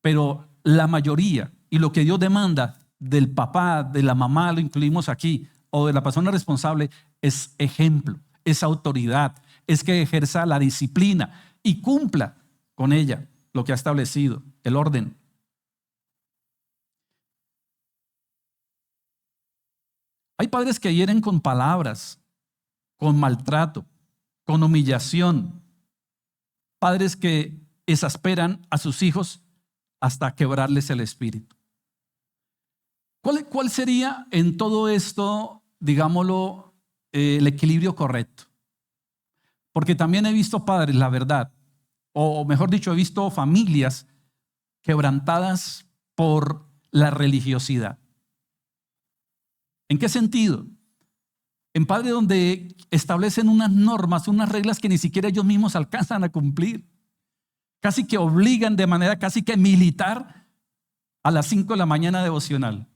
S1: Pero la mayoría, y lo que Dios demanda del papá, de la mamá, lo incluimos aquí, o de la persona responsable, es ejemplo, es autoridad, es que ejerza la disciplina y cumpla con ella lo que ha establecido, el orden. Hay padres que hieren con palabras, con maltrato, con humillación. Padres que exasperan a sus hijos hasta quebrarles el espíritu. ¿Cuál sería en todo esto, digámoslo, el equilibrio correcto? Porque también he visto padres, la verdad, o mejor dicho, he visto familias quebrantadas por la religiosidad. ¿En qué sentido? En padres donde establecen unas normas, unas reglas que ni siquiera ellos mismos alcanzan a cumplir. Casi que obligan de manera casi que militar a las 5 de la mañana devocional,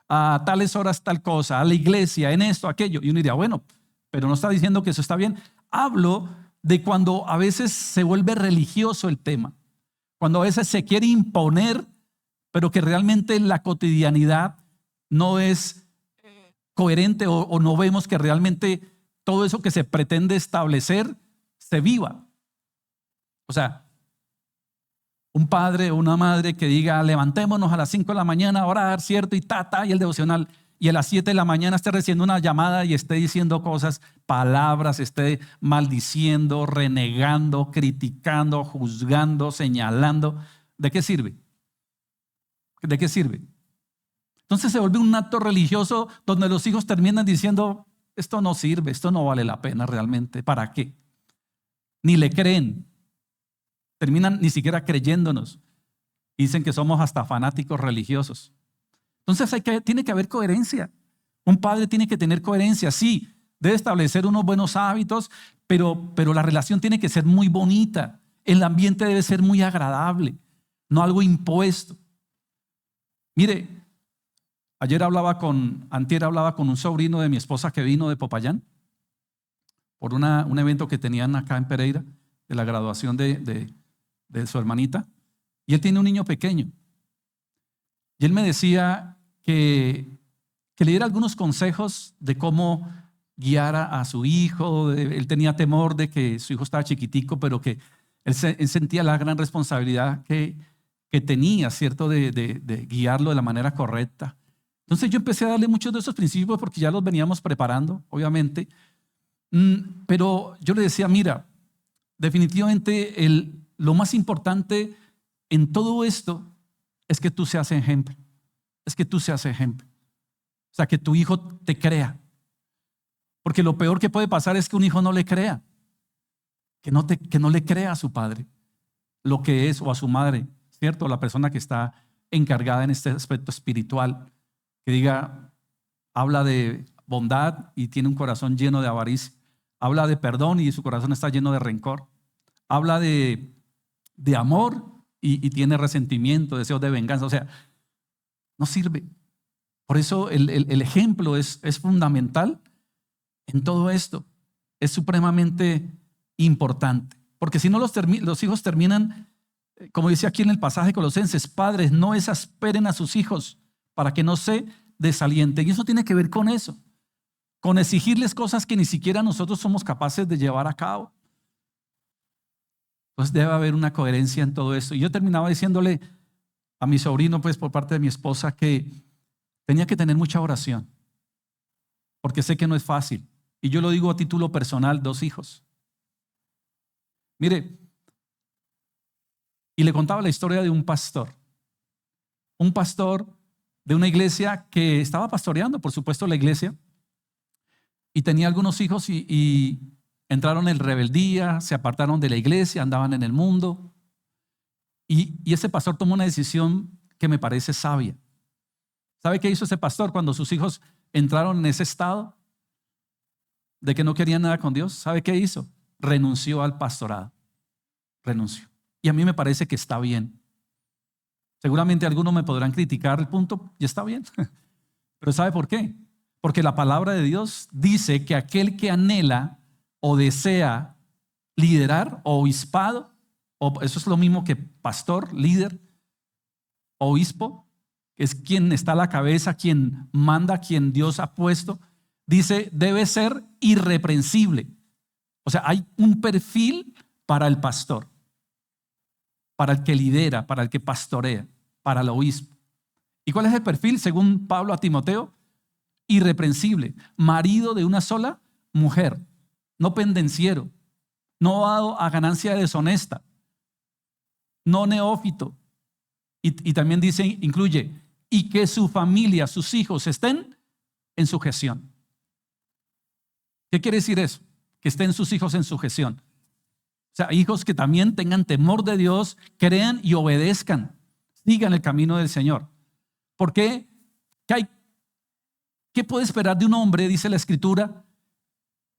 S1: a tales horas tal cosa, a la iglesia, en esto, aquello. Y uno diría, bueno, pero no está diciendo que eso está bien. Hablo de cuando a veces se vuelve religioso el tema, cuando a veces se quiere imponer, pero que realmente la cotidianidad no es coherente o no vemos que realmente todo eso que se pretende establecer se viva. O sea, un padre o una madre que diga, levantémonos a las 5 de la mañana a orar, ¿cierto? Y y el devocional. y a las 7 de la mañana esté recibiendo una llamada y esté diciendo cosas, palabras, esté maldiciendo, renegando, criticando, juzgando, señalando, ¿de qué sirve? ¿De qué sirve? Entonces se vuelve un acto religioso donde los hijos terminan diciendo, esto no sirve, esto no vale la pena realmente, ¿para qué? Ni le creen, terminan ni siquiera creyéndonos. Dicen que somos hasta fanáticos religiosos. Entonces tiene que haber coherencia. Un padre tiene que tener coherencia, sí, debe establecer unos buenos hábitos, pero la relación tiene que ser muy bonita. El ambiente debe ser muy agradable, no algo impuesto. Mire, antier hablaba con un sobrino de mi esposa que vino de Popayán por un evento que tenían acá en Pereira, de la graduación de su hermanita, y él tiene un niño pequeño. Y él me decía que le diera algunos consejos de cómo guiar a su hijo. Él tenía temor de que su hijo estaba chiquitico, pero que él sentía la gran responsabilidad que tenía, ¿cierto?, de guiarlo de la manera correcta. Entonces yo empecé a darle muchos de esos principios porque ya los veníamos preparando, obviamente. Pero yo le decía, mira, definitivamente lo más importante en todo esto es que tú seas ejemplo. Es que tú seas ejemplo. O sea, que tu hijo te crea. Porque lo peor que puede pasar es que un hijo no le crea. Que no le crea a su padre lo que es, o a su madre, ¿cierto? La persona que está encargada en este aspecto espiritual. Que diga, habla de bondad y tiene un corazón lleno de avaricia. Habla de perdón y su corazón está lleno de rencor. Habla de amor y tiene resentimiento, deseos de venganza. O sea, no sirve. Por eso el ejemplo es fundamental en todo esto. Es supremamente importante. Porque si no los hijos terminan, como dice aquí en el pasaje de Colosenses, padres, no exasperen a sus hijos para que no se desalienten. Y eso tiene que ver con eso, con exigirles cosas que ni siquiera nosotros somos capaces de llevar a cabo. Entonces debe haber una coherencia en todo esto. Y yo terminaba diciéndole a mi sobrino, pues por parte de mi esposa, que tenía que tener mucha oración, porque sé que no es fácil. Y yo lo digo a título personal, 2 hijos. Mire, y le contaba la historia de un pastor de una iglesia que estaba pastoreando, por supuesto, la iglesia, y tenía algunos hijos y entraron en rebeldía, se apartaron de la iglesia, andaban en el mundo. Y ese pastor tomó una decisión que me parece sabia. ¿Sabe qué hizo ese pastor cuando sus hijos entraron en ese estado de que no querían nada con Dios? ¿Sabe qué hizo? Renunció al pastorado. Renunció. Y a mí me parece que está bien. Seguramente algunos me podrán criticar el punto y está bien. Pero ¿sabe por qué? Porque la palabra de Dios dice que aquel que anhela o desea liderar o obispado, o eso es lo mismo que pastor, líder, obispo, que es quien está a la cabeza, quien manda, quien Dios ha puesto, dice, debe ser irreprensible. O sea, hay un perfil para el pastor, para el que lidera, para el que pastorea, para el obispo. ¿Y cuál es el perfil? Según Pablo a Timoteo, irreprensible, marido de una sola mujer, no pendenciero, no dado a ganancia deshonesta, no neófito. Y también dice, incluye, y que su familia, sus hijos estén en sujeción. ¿Qué quiere decir eso? Que estén sus hijos en sujeción. O sea, hijos que también tengan temor de Dios, crean y obedezcan, sigan el camino del Señor. ¿Por qué? ¿Qué puede esperar de un hombre, dice la Escritura,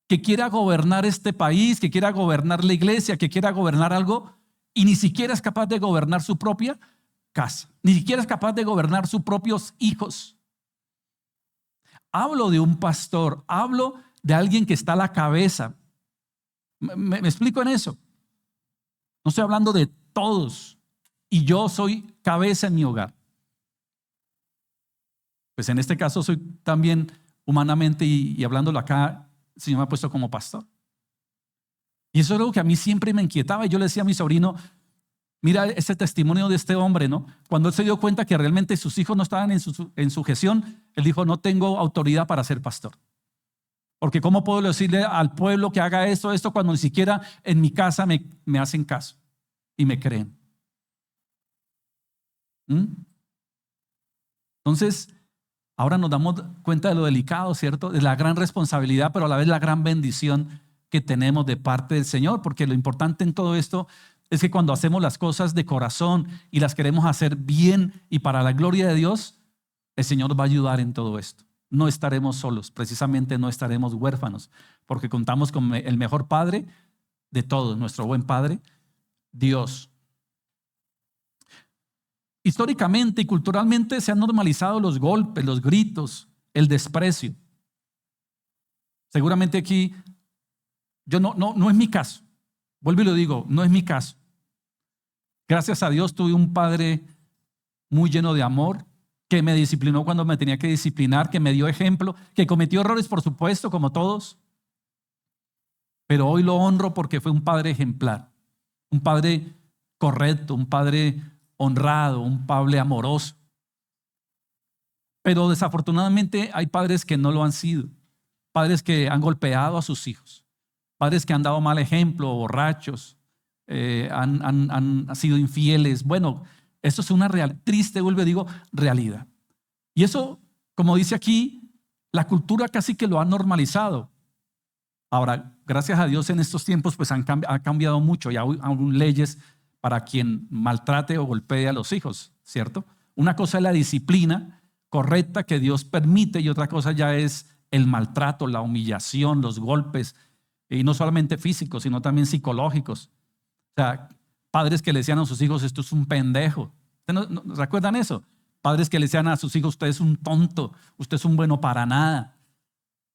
S1: que quiera gobernar este país, que quiera gobernar la iglesia, que quiera gobernar algo y ni siquiera es capaz de gobernar su propia casa, ni siquiera es capaz de gobernar sus propios hijos? Hablo de un pastor, hablo de alguien que está a la cabeza. ¿Me explico en eso? No estoy hablando de todos. Y yo soy cabeza en mi hogar. Pues en este caso soy también humanamente y hablándolo acá, el Señor me ha puesto como pastor. Y eso es algo que a mí siempre me inquietaba. Y yo le decía a mi sobrino, Mira ese testimonio de este hombre, ¿no? Cuando él se dio cuenta que realmente sus hijos no estaban en sujeción, él dijo, no tengo autoridad para ser pastor. Porque ¿cómo puedo decirle al pueblo que haga esto, cuando ni siquiera en mi casa me hacen caso y me creen? ¿Mm? Entonces, ahora nos damos cuenta de lo delicado, ¿cierto? De la gran responsabilidad, pero a la vez la gran bendición que tenemos de parte del Señor, porque lo importante en todo esto es que cuando hacemos las cosas de corazón y las queremos hacer bien y para la gloria de Dios, el Señor nos va a ayudar en todo esto. No estaremos solos, precisamente no estaremos huérfanos, porque contamos con el mejor Padre de todos, nuestro buen Padre, Dios. Históricamente y culturalmente se han normalizado los golpes, los gritos, el desprecio. Seguramente aquí, no es mi caso. Vuelvo y lo digo, no es mi caso. Gracias a Dios tuve un padre muy lleno de amor, que me disciplinó cuando me tenía que disciplinar, que me dio ejemplo, que cometió errores, por supuesto, como todos. Pero hoy lo honro porque fue un padre ejemplar, un padre correcto, un padre honrado, un padre amoroso. Pero desafortunadamente hay padres que no lo han sido, padres que han golpeado a sus hijos, padres que han dado mal ejemplo, borrachos, han sido infieles. Bueno, esto es una triste, vuelvo y digo, realidad. Y eso, como dice aquí, la cultura casi que lo ha normalizado. Ahora, gracias a Dios en estos tiempos pues ha cambiado mucho y hay aún leyes para quien maltrate o golpee a los hijos, ¿cierto? Una cosa es la disciplina correcta que Dios permite y otra cosa ya es el maltrato, la humillación, los golpes, y no solamente físicos, sino también psicológicos. O sea, padres que le decían a sus hijos, esto es un pendejo. ¿Ustedes no recuerdan eso? Padres que le decían a sus hijos, usted es un tonto, usted es un bueno para nada.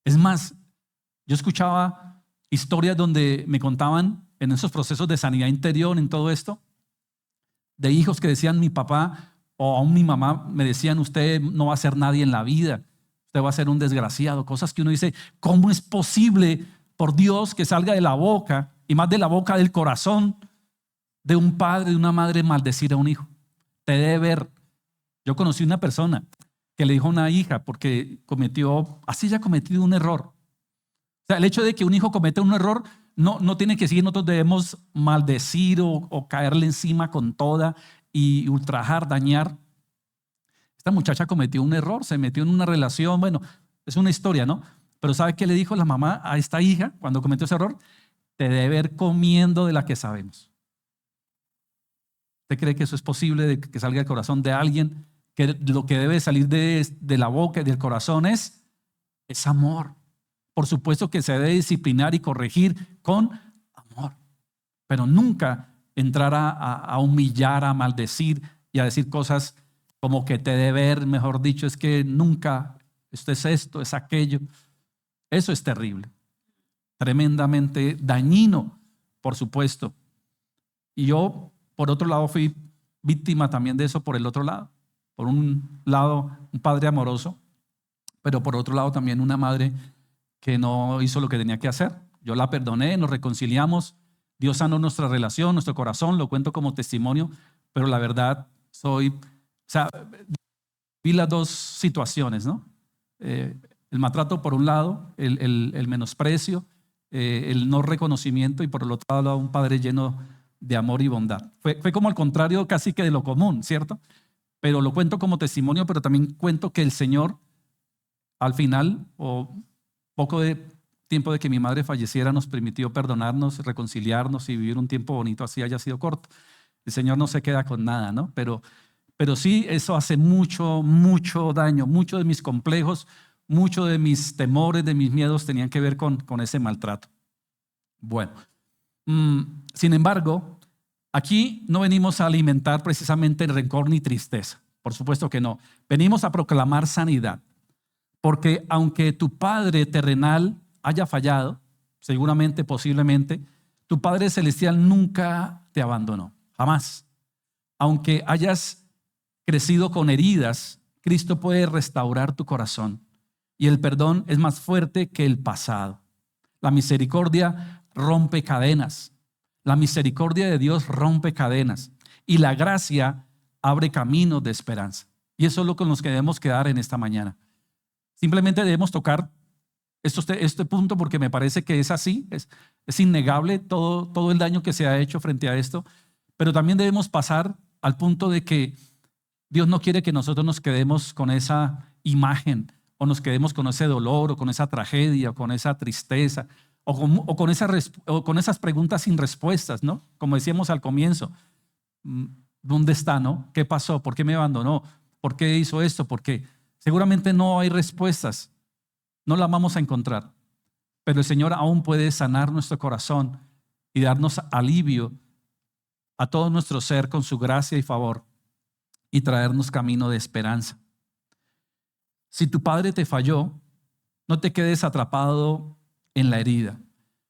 S1: Es más, yo escuchaba historias donde me contaban en esos procesos de sanidad interior, en todo esto, de hijos que decían, mi papá o aún mi mamá me decían, usted no va a ser nadie en la vida, usted va a ser un desgraciado. Cosas que uno dice, ¿cómo es posible, por Dios, que salga de la boca y más de la boca del corazón de un padre, de una madre maldecir a un hijo? Te debe ver. Yo conocí una persona que le dijo a una hija porque así ya cometido un error. O sea, el hecho de que un hijo cometa un error no tiene que decir nosotros debemos maldecir o caerle encima con toda y ultrajar, dañar. Esta muchacha cometió un error, se metió en una relación, bueno, es una historia, ¿no? Pero ¿sabe qué le dijo la mamá a esta hija cuando cometió ese error? Te debe ver comiendo de la que sabemos. ¿Usted cree que eso es posible, de que salga del corazón de alguien? Que lo que debe salir de la boca y del corazón es amor. Por supuesto que se debe disciplinar y corregir con amor, pero nunca entrar a humillar, a maldecir y a decir cosas como que te debe ver, mejor dicho, es que nunca, esto es aquello. Eso es terrible, tremendamente dañino, por supuesto. Y yo, por otro lado, fui víctima también de eso por el otro lado. Por un lado, un padre amoroso, pero por otro lado también una madre que no hizo lo que tenía que hacer. Yo la perdoné, nos reconciliamos, Dios sanó nuestra relación, nuestro corazón, lo cuento como testimonio, pero la verdad vi las dos situaciones, ¿no? El maltrato por un lado, el menosprecio, el no reconocimiento, y por el otro lado un padre lleno de amor y bondad. Fue como al contrario casi que de lo común, ¿cierto? Pero lo cuento como testimonio, pero también cuento que el Señor al final, o poco de tiempo de que mi madre falleciera, nos permitió perdonarnos, reconciliarnos y vivir un tiempo bonito, así haya sido corto. El Señor no se queda con nada, ¿no? Pero sí, eso hace mucho, mucho daño. Muchos de mis complejos, muchos de mis temores, de mis miedos tenían que ver con ese maltrato. Bueno, sin embargo, aquí no venimos a alimentar precisamente el rencor ni tristeza. Por supuesto que no. Venimos a proclamar sanidad. Porque aunque tu padre terrenal haya fallado, seguramente, posiblemente, tu Padre Celestial nunca te abandonó, jamás. Aunque hayas crecido con heridas, Cristo puede restaurar tu corazón. Y el perdón es más fuerte que el pasado. La misericordia rompe cadenas. La misericordia de Dios rompe cadenas. y la gracia abre caminos de esperanza. Y eso es lo con los que debemos quedar en esta mañana. Simplemente debemos tocar este punto porque me parece que es así, es innegable todo el daño que se ha hecho frente a esto, pero también debemos pasar al punto de que Dios no quiere que nosotros nos quedemos con esa imagen o nos quedemos con ese dolor o con esa tragedia o con esa tristeza o con esas preguntas sin respuestas, ¿no? Como decíamos al comienzo, ¿dónde está, no? ¿Qué pasó? ¿Por qué me abandonó? ¿Por qué hizo esto? Porque seguramente no hay respuestas, no las vamos a encontrar, pero el Señor aún puede sanar nuestro corazón y darnos alivio a todo nuestro ser con su gracia y favor y traernos camino de esperanza. Si tu padre te falló, no te quedes atrapado en la herida.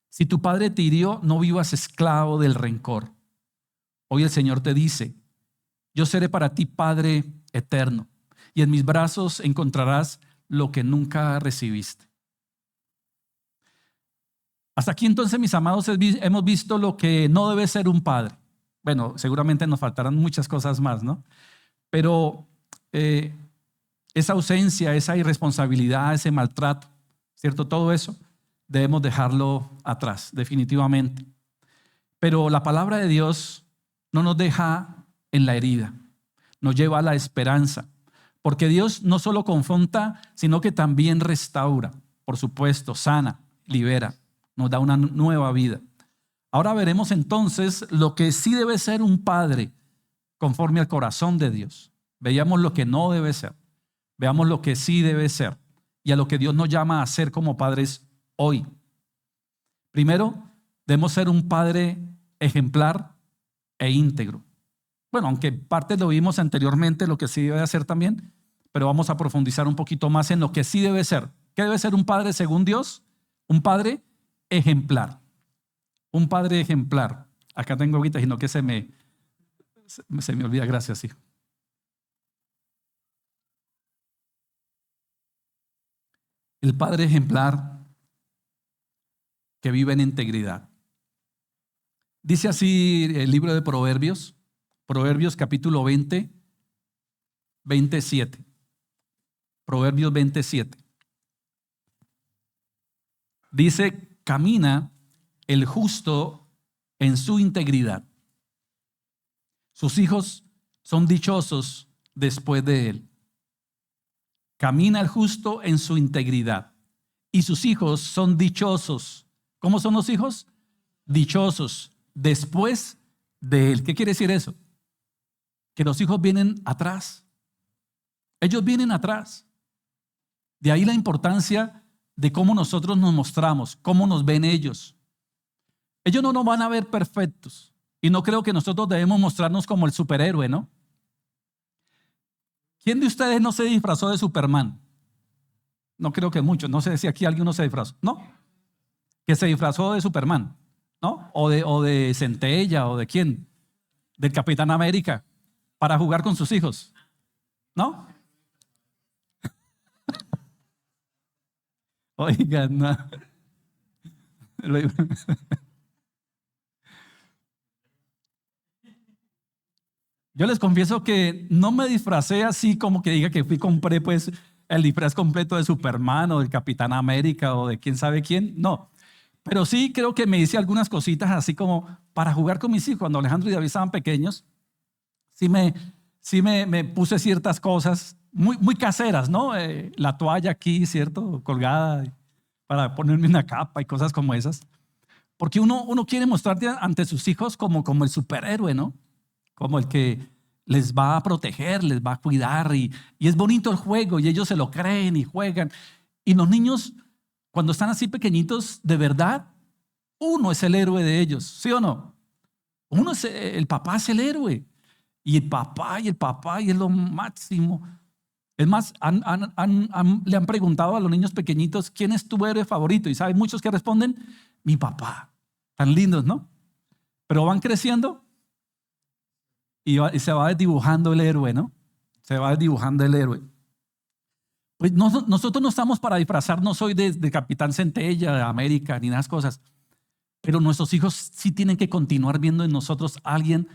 S1: Si tu padre te hirió, no vivas esclavo del rencor. Hoy el Señor te dice, yo seré para ti Padre eterno y en mis brazos encontrarás lo que nunca recibiste. Hasta aquí entonces, mis amados, hemos visto lo que no debe ser un padre. Bueno, seguramente nos faltarán muchas cosas más, ¿no? Pero esa ausencia, esa irresponsabilidad, ese maltrato, ¿cierto? Todo eso debemos dejarlo atrás, definitivamente. Pero la palabra de Dios no nos deja en la herida, nos lleva a la esperanza, porque Dios no solo confronta, sino que también restaura, por supuesto, sana, libera, nos da una nueva vida. Ahora veremos entonces lo que sí debe ser un padre conforme al corazón de Dios. Veamos lo que no debe ser, veamos lo que sí debe ser y a lo que Dios nos llama a ser como padres hoy. Primero, debemos ser un padre ejemplar e íntegro. Bueno, aunque parte lo vimos anteriormente, lo que sí debe hacer también, pero vamos a profundizar un poquito más en lo que sí debe ser. ¿Qué debe ser un padre según Dios? Un padre ejemplar. Un padre ejemplar. Acá tengo ahorita, sino que se me olvida. Gracias, hijo. El padre ejemplar que vive en integridad. Dice así el libro de Proverbios, Proverbios capítulo 20, 27. Proverbios 27. Dice, camina el justo en su integridad. Sus hijos son dichosos después de él. Camina el justo en su integridad y sus hijos son dichosos. ¿Cómo son los hijos? Dichosos después de él. ¿Qué quiere decir eso? Que los hijos vienen atrás. Ellos vienen atrás. De ahí la importancia de cómo nosotros nos mostramos, cómo nos ven ellos. Ellos no nos van a ver perfectos y no creo que nosotros debemos mostrarnos como el superhéroe, ¿no? ¿Quién de ustedes no se disfrazó de Superman? No creo que muchos, no sé si aquí alguien se disfrazó, ¿no? Que se disfrazó de Superman, ¿no? O de Centella o de quién, del Capitán América, para jugar con sus hijos, ¿no? Oigan, no. Yo les confieso que no me disfracé así como que diga que compré pues el disfraz completo de Superman o del Capitán América o de quién sabe quién, no. Pero sí creo que me hice algunas cositas así como para jugar con mis hijos. Cuando Alejandro y David estaban pequeños, sí me puse ciertas cosas muy caseras, ¿no? La toalla aquí, ¿cierto? Colgada para ponerme una capa y cosas como esas. Porque uno quiere mostrarte ante sus hijos como el superhéroe, ¿no? Como el que les va a proteger, les va a cuidar y es bonito el juego y ellos se lo creen y juegan. Y los niños, cuando están así pequeñitos, de verdad, uno es el héroe de ellos, ¿sí o no? El papá es el héroe y el papá y es lo máximo. Es más, le han preguntado a los niños pequeñitos, ¿quién es tu héroe favorito? Y saben muchos que responden, mi papá. Tan lindos, ¿no? Pero van creciendo y se va desdibujando el héroe, ¿no? Se va desdibujando el héroe. Pues nosotros no estamos para disfrazarnos hoy de Capitán Centella, de América, ni nada de esas cosas. Pero nuestros hijos sí tienen que continuar viendo en nosotros a alguien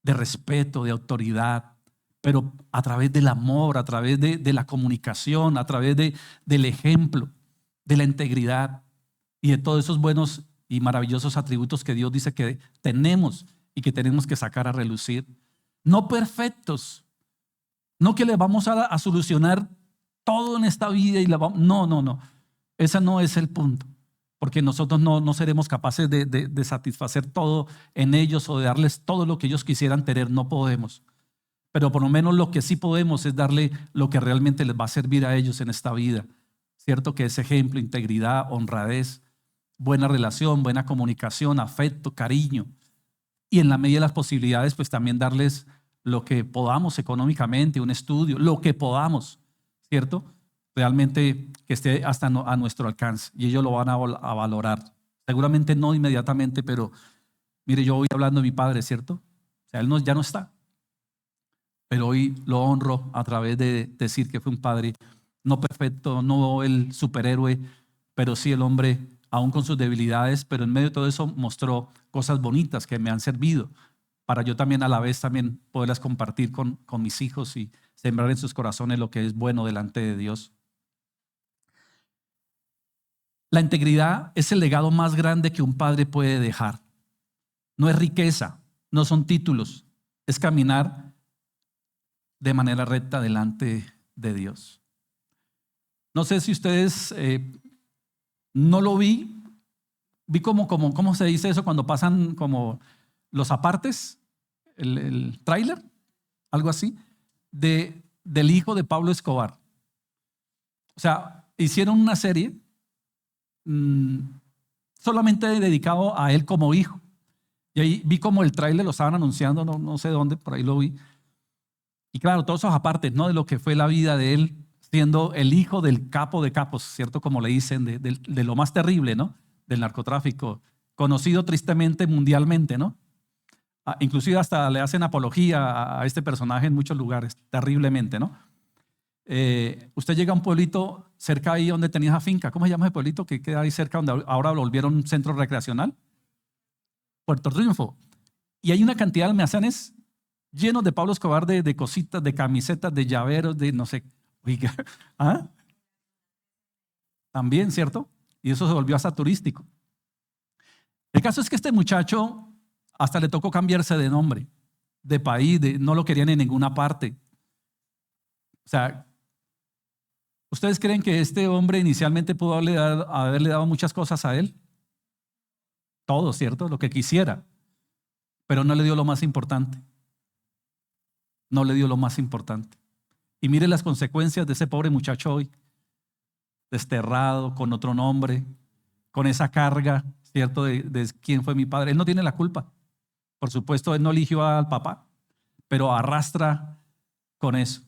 S1: de respeto, de autoridad, pero a través del amor, a través de la comunicación, a través del ejemplo, de la integridad y de todos esos buenos y maravillosos atributos que Dios dice que tenemos y que tenemos que sacar a relucir. No perfectos, no que le vamos a solucionar todo en esta vida y no. Ese no es el punto, porque nosotros no seremos capaces de satisfacer todo en ellos o de darles todo lo que ellos quisieran tener, no podemos. Pero por lo menos lo que sí podemos es darle lo que realmente les va a servir a ellos en esta vida. Cierto que es ejemplo, integridad, honradez, buena relación, buena comunicación, afecto, cariño. Y en la medida de las posibilidades, pues también darles lo que podamos económicamente, un estudio, lo que podamos, ¿cierto? Realmente que esté hasta a nuestro alcance y ellos lo van a valorar. Seguramente no inmediatamente, pero mire, yo voy hablando de mi padre, ¿cierto? O sea, él ya no está, pero hoy lo honro a través de decir que fue un padre no perfecto, no el superhéroe, pero sí el hombre aún con sus debilidades, pero en medio de todo eso mostró cosas bonitas que me han servido para yo también a la vez también poderlas compartir con mis hijos y sembrar en sus corazones lo que es bueno delante de Dios. La integridad es el legado más grande que un padre puede dejar. No es riqueza, no son títulos, es caminar de manera recta delante de Dios. No sé si ustedes, no lo vi ¿cómo se dice eso cuando pasan como los apartes? El tráiler, algo así, del hijo de Pablo Escobar. O sea, hicieron una serie solamente dedicado a él como hijo. Y ahí vi como el tráiler lo estaban anunciando, no sé dónde, por ahí lo vi. Y claro, todos esos apartes, ¿no? De lo que fue la vida de él, siendo el hijo del capo de capos, ¿cierto? Como le dicen, de lo más terrible, ¿no? Del narcotráfico, conocido tristemente mundialmente, ¿no? Inclusive hasta le hacen apología a este personaje en muchos lugares, terriblemente, ¿no? Usted llega a un pueblito cerca ahí donde tenía esa finca, ¿cómo se llama ese pueblito que queda ahí cerca donde ahora lo volvieron un centro recreacional? Puerto Triunfo. Y hay una cantidad de almacenes llenos de Pablo Escobar, de cositas, de camisetas, de llaveros, de no sé. Oiga, ¿ah? También, ¿cierto? Y eso se volvió hasta turístico. El caso es que este muchacho hasta le tocó cambiarse de nombre, de país, no lo querían en ninguna parte. O sea, ¿ustedes creen que este hombre inicialmente pudo haberle dado muchas cosas a él? Todo, ¿cierto? Lo que quisiera. Pero no le dio lo más importante. No le dio lo más importante. Y mire las consecuencias de ese pobre muchacho hoy. Desterrado, con otro nombre, con esa carga, ¿cierto? De quién fue mi padre. Él no tiene la culpa. Por supuesto, él no eligió al papá, pero arrastra con eso.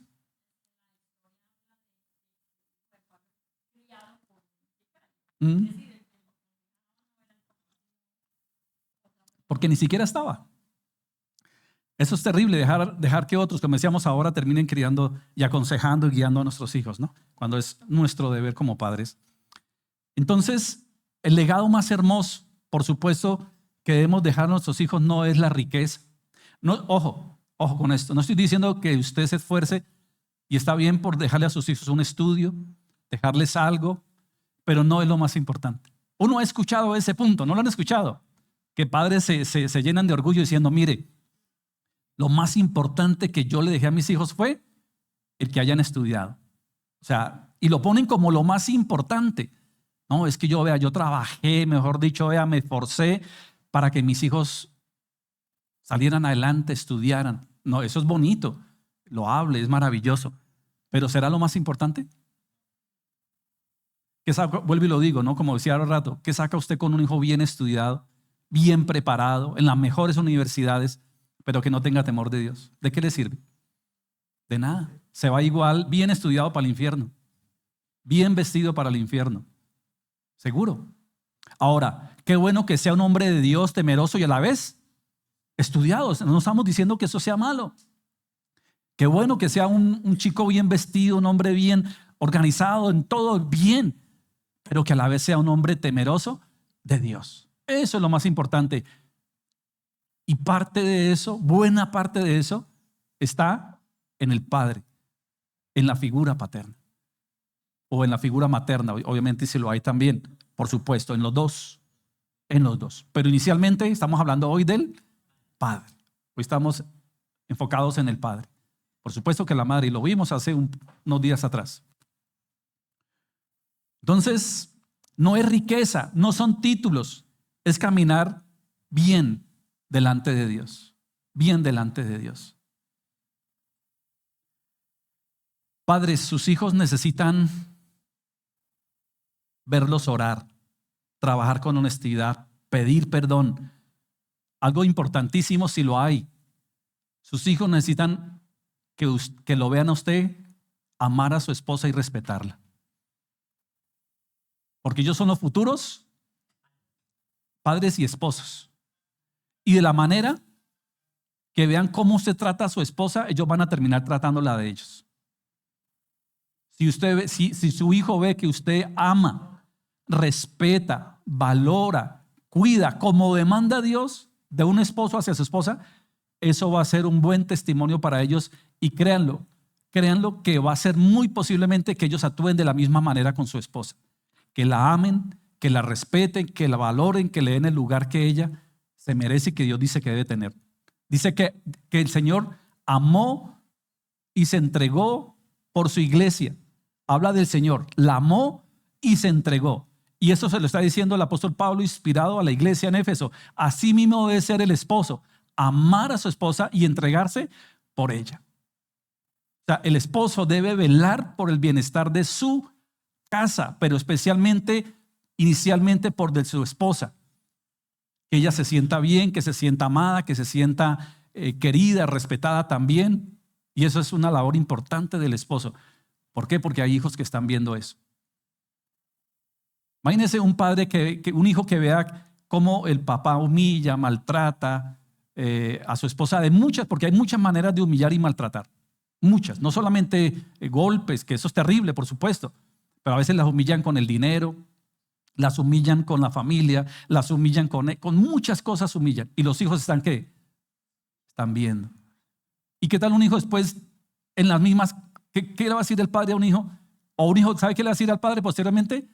S1: Porque ni siquiera estaba. Eso es terrible, dejar que otros, como decíamos ahora, terminen criando y aconsejando y guiando a nuestros hijos, ¿no? Cuando es nuestro deber como padres. Entonces, el legado más hermoso, por supuesto, que debemos dejar a nuestros hijos no es la riqueza. No, ojo con esto. No estoy diciendo que usted se esfuerce y está bien por dejarle a sus hijos un estudio, dejarles algo, pero no es lo más importante. Uno ha escuchado ese punto, ¿no lo han escuchado? Que padres se llenan de orgullo diciendo, mire, lo más importante que yo le dejé a mis hijos fue el que hayan estudiado. O sea, y lo ponen como lo más importante. No, es que yo trabajé, mejor dicho, me esforcé para que mis hijos salieran adelante, estudiaran. No, eso es bonito, loable, es maravilloso. Pero ¿será lo más importante? Vuelvo y lo digo, ¿no? Como decía hace rato, ¿qué saca usted con un hijo bien estudiado, bien preparado, en las mejores universidades, pero que no tenga temor de Dios? ¿De qué le sirve? De nada. Se va igual bien estudiado para el infierno, bien vestido para el infierno. Seguro. Ahora, qué bueno que sea un hombre de Dios temeroso y a la vez estudiado. No estamos diciendo que eso sea malo. Qué bueno que sea un chico bien vestido, un hombre bien organizado en todo, bien, pero que a la vez sea un hombre temeroso de Dios. Eso es lo más importante. Y parte de eso, buena parte de eso, está en el padre, en la figura paterna o en la figura materna, obviamente si lo hay también, por supuesto, en los dos, en los dos. Pero inicialmente estamos hablando hoy del padre. Hoy estamos enfocados en el padre. Por supuesto que la madre, y lo vimos hace unos días atrás. Entonces, no es riqueza, no son títulos, es caminar bien delante de Dios, bien delante de Dios. Padres, sus hijos necesitan verlos orar, trabajar con honestidad, pedir perdón. Algo importantísimo si lo hay. Sus hijos necesitan que lo vean a usted, amar a su esposa y respetarla. Porque ellos son los futuros padres y esposos. Y de la manera que vean cómo usted trata a su esposa, ellos van a terminar tratándola de ellos. Si su hijo ve que usted ama, respeta, valora, cuida, como demanda Dios de un esposo hacia su esposa, eso va a ser un buen testimonio para ellos. Y créanlo que va a ser muy posiblemente que ellos actúen de la misma manera con su esposa. Que la amen, que la respeten, que la valoren, que le den el lugar que ella se merece y que Dios dice que debe tener. Dice que el Señor amó y se entregó por su iglesia. Habla del Señor, la amó y se entregó. Y eso se lo está diciendo el apóstol Pablo, inspirado a la iglesia en Éfeso. Así mismo debe ser el esposo, amar a su esposa y entregarse por ella. O sea, el esposo debe velar por el bienestar de su casa, pero especialmente, inicialmente por de su esposa. Que ella se sienta bien, que se sienta amada, que se sienta querida, respetada también. Y eso es una labor importante del esposo. ¿Por qué? Porque hay hijos que están viendo eso. Imagínense un padre, un hijo que vea cómo el papá humilla, maltrata a su esposa porque hay muchas maneras de humillar y maltratar. Muchas, no solamente golpes, que eso es terrible, por supuesto, pero a veces las humillan con el dinero, las humillan con la familia, las humillan con muchas cosas humillan. Y los hijos están ¿qué? Están viendo. ¿Y qué tal un hijo después en las mismas? ¿Qué le va a decir el padre a un hijo? O un hijo, ¿sabe qué le va a decir al padre posteriormente?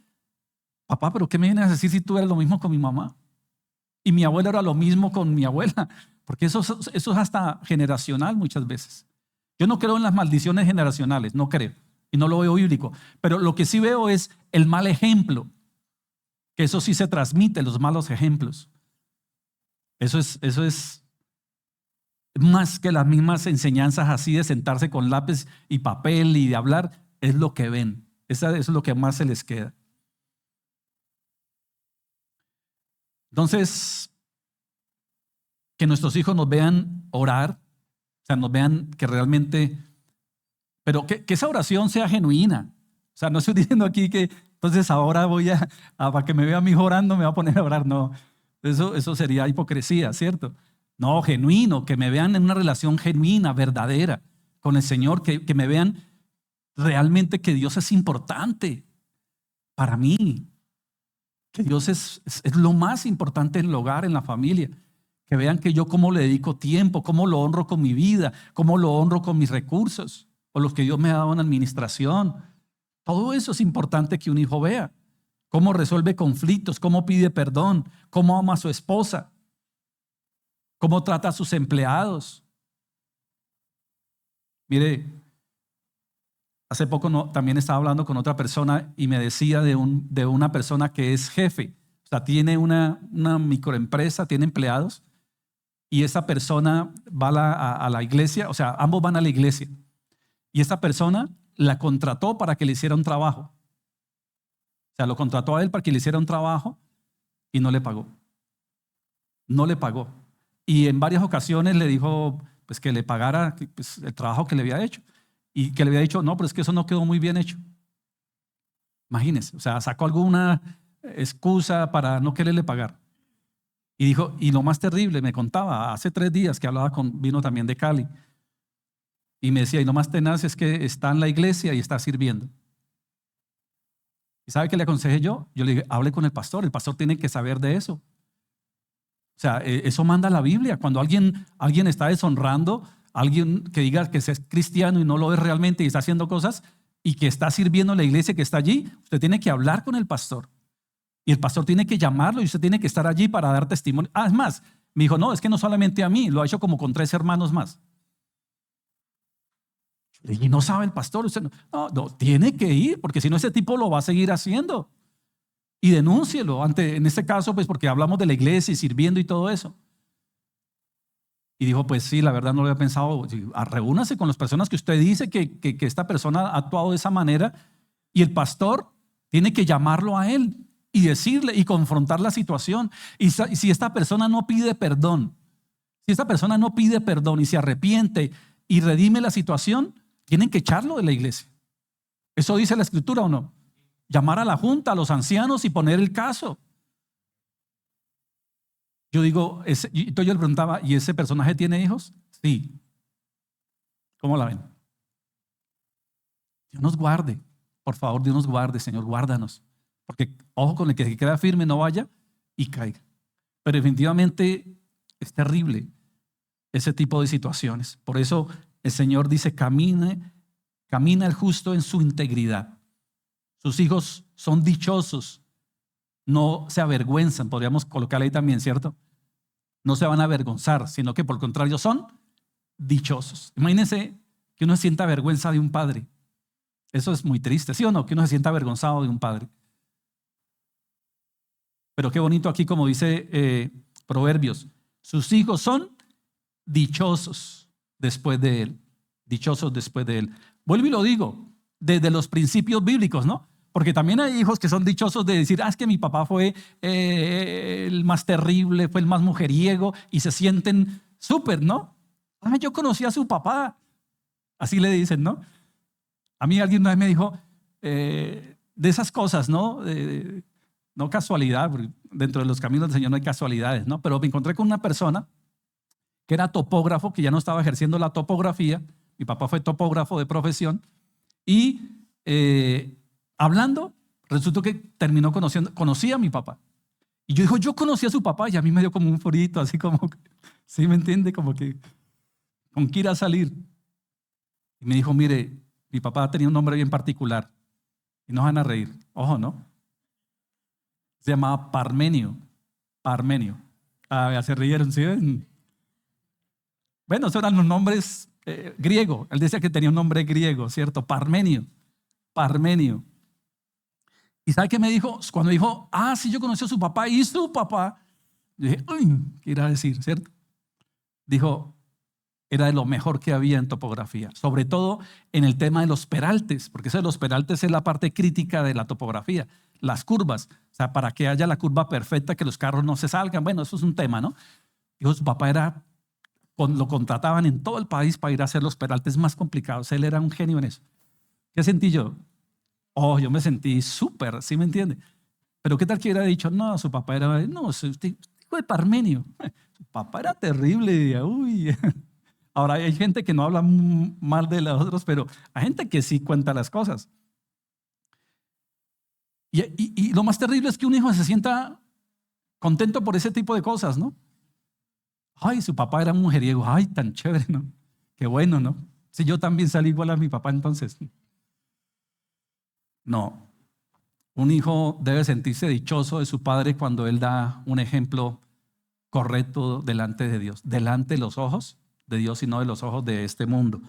S1: Papá, ¿pero qué me vienes a decir si tú eres lo mismo con mi mamá? Y mi abuela era lo mismo con mi abuela. Porque eso es hasta generacional muchas veces. Yo no creo en las maldiciones generacionales, no creo. Y no lo veo bíblico. Pero lo que sí veo es el mal ejemplo. Que eso sí se transmite, los malos ejemplos. Eso es más que las mismas enseñanzas así de sentarse con lápiz y papel y de hablar, es lo que ven. Eso es lo que más se les queda. Entonces, que nuestros hijos nos vean orar, o sea, nos vean que realmente, pero que esa oración sea genuina. O sea, no estoy diciendo aquí que entonces ahora para que me vea mi hijo orando, me voy a poner a orar. No, eso sería hipocresía, ¿cierto? No, genuino, que me vean en una relación genuina, verdadera con el Señor, que me vean realmente que Dios es importante para mí, que Dios es lo más importante en el hogar, en la familia. Que vean que yo cómo le dedico tiempo, cómo lo honro con mi vida, cómo lo honro con mis recursos o los que Dios me ha dado en administración. Todo eso es importante que un hijo vea. Cómo resuelve conflictos, cómo pide perdón, cómo ama a su esposa, cómo trata a sus empleados. Mire, hace poco también estaba hablando con otra persona y me decía de una persona que es jefe. O sea, tiene una microempresa, tiene empleados. Y esa persona va a la iglesia, o sea, ambos van a la iglesia. Y esa persona la contrató para que le hiciera un trabajo. O sea, lo contrató a él para que le hiciera un trabajo y no le pagó. No le pagó. Y en varias ocasiones le dijo pues, que le pagara pues, el trabajo que le había hecho. Y que le había dicho, no, pero es que eso no quedó muy bien hecho. Imagínense, o sea, sacó alguna excusa para no quererle pagar. Y dijo, y lo más terrible, me contaba, hace 3 días que vino también de Cali, y me decía, y lo más tenaz es que está en la iglesia y está sirviendo. ¿Y sabe qué le aconsejé yo? Yo le dije, hable con el pastor tiene que saber de eso. O sea, eso manda la Biblia. Cuando alguien está deshonrando, alguien que diga que es cristiano y no lo es realmente y está haciendo cosas y que está sirviendo en la iglesia que está allí, usted tiene que hablar con el pastor. Y el pastor tiene que llamarlo y usted tiene que estar allí para dar testimonio. Ah, es más, me dijo, no, es que no solamente a mí, lo ha hecho como con 3 hermanos más. Y no sabe el pastor, usted no, tiene que ir, porque si no ese tipo lo va a seguir haciendo. Y denúncielo, en este caso, pues porque hablamos de la iglesia y sirviendo y todo eso. Y dijo, pues sí, la verdad no lo había pensado. Reúnase con las personas que usted dice que esta persona ha actuado de esa manera y el pastor tiene que llamarlo a él y decirle y confrontar la situación. Y si esta persona no pide perdón, si esta persona no pide perdón y se arrepiente y redime la situación, tienen que echarlo de la iglesia. ¿Eso dice la escritura o no? Llamar a la junta, a los ancianos y poner el caso. Yo digo, entonces yo le preguntaba, ¿y ese personaje tiene hijos? Sí. ¿Cómo la ven? Dios nos guarde. Por favor, Dios nos guarde, Señor, guárdanos. Porque ojo con el que se queda firme, no vaya y caiga. Pero definitivamente es terrible ese tipo de situaciones. Por eso el Señor dice, camina el justo en su integridad. Sus hijos son dichosos, no se avergüenzan, podríamos colocarle ahí también, ¿cierto? No se van a avergonzar, sino que por el contrario son dichosos. Imagínense que uno sienta vergüenza de un padre. Eso es muy triste, ¿sí o no? Que uno se sienta avergonzado de un padre. Pero qué bonito aquí como dice Proverbios, sus hijos son dichosos después de él. Dichosos después de él. Vuelvo y lo digo, desde los principios bíblicos, ¿no? Porque también hay hijos que son dichosos de decir, es que mi papá fue el más terrible, fue el más mujeriego y se sienten súper, ¿no? Yo conocí a su papá. Así le dicen, ¿no? A mí alguien una vez me dijo de esas cosas, ¿no? No casualidad, porque dentro de los caminos del Señor no hay casualidades, ¿no? Pero me encontré con una persona que era topógrafo, que ya no estaba ejerciendo la topografía. Mi papá fue topógrafo de profesión y hablando, resultó que terminó conocía a mi papá. Y yo dijo, yo conocí a su papá y a mí me dio como un furito, así como, ¿sí me entiende? Como que, ¿con qué ir a salir? Y me dijo, mire, mi papá tenía un nombre bien particular y nos van a reír, ojo, ¿no? Se llamaba Parmenio. Parmenio. Ya se rieron, ¿sí ven? Bueno, esos eran los nombres griegos. Él decía que tenía un nombre griego, ¿cierto? Parmenio. Parmenio. ¿Y sabe qué me dijo? Cuando dijo, sí, yo conocí a su papá y su papá. Yo dije, uy, ¿qué irá a decir, cierto? Dijo, era de lo mejor que había en topografía, sobre todo en el tema de los peraltes, porque eso de los peraltes es la parte crítica de la topografía, las curvas, o sea, para que haya la curva perfecta, que los carros no se salgan. Bueno, eso es un tema, ¿no? Dijo, su papá lo contrataban en todo el país para ir a hacer los peraltes más complicados. Él era un genio en eso. ¿Qué sentí yo? Yo me sentí súper, ¿sí me entiende? Pero ¿qué tal que hubiera dicho? No, su papá era, no, usted hijo de Parmenio. Su papá era terrible. Uy. Ahora hay gente que no habla mal de los otros, pero hay gente que sí cuenta las cosas. Y lo más terrible es que un hijo se sienta contento por ese tipo de cosas, ¿no? Ay, su papá era un mujeriego. Ay, tan chévere, ¿no? Qué bueno, ¿no? Si yo también salí igual a mi papá, entonces. No. Un hijo debe sentirse dichoso de su padre cuando él da un ejemplo correcto delante de Dios, delante de los ojos de Dios y no de los ojos de este mundo.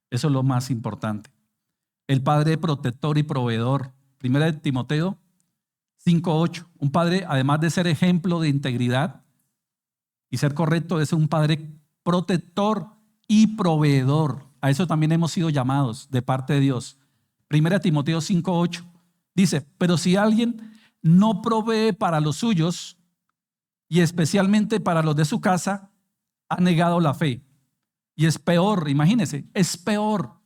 S1: Eso es lo más importante. El padre protector y proveedor. Primera de Timoteo 5:8. Un padre, además de ser ejemplo de integridad y ser correcto, es un padre protector y proveedor. A eso también hemos sido llamados de parte de Dios. Primera de Timoteo 5:8 dice, pero si alguien no provee para los suyos y especialmente para los de su casa, ha negado la fe. Y es peor, imagínense, es peor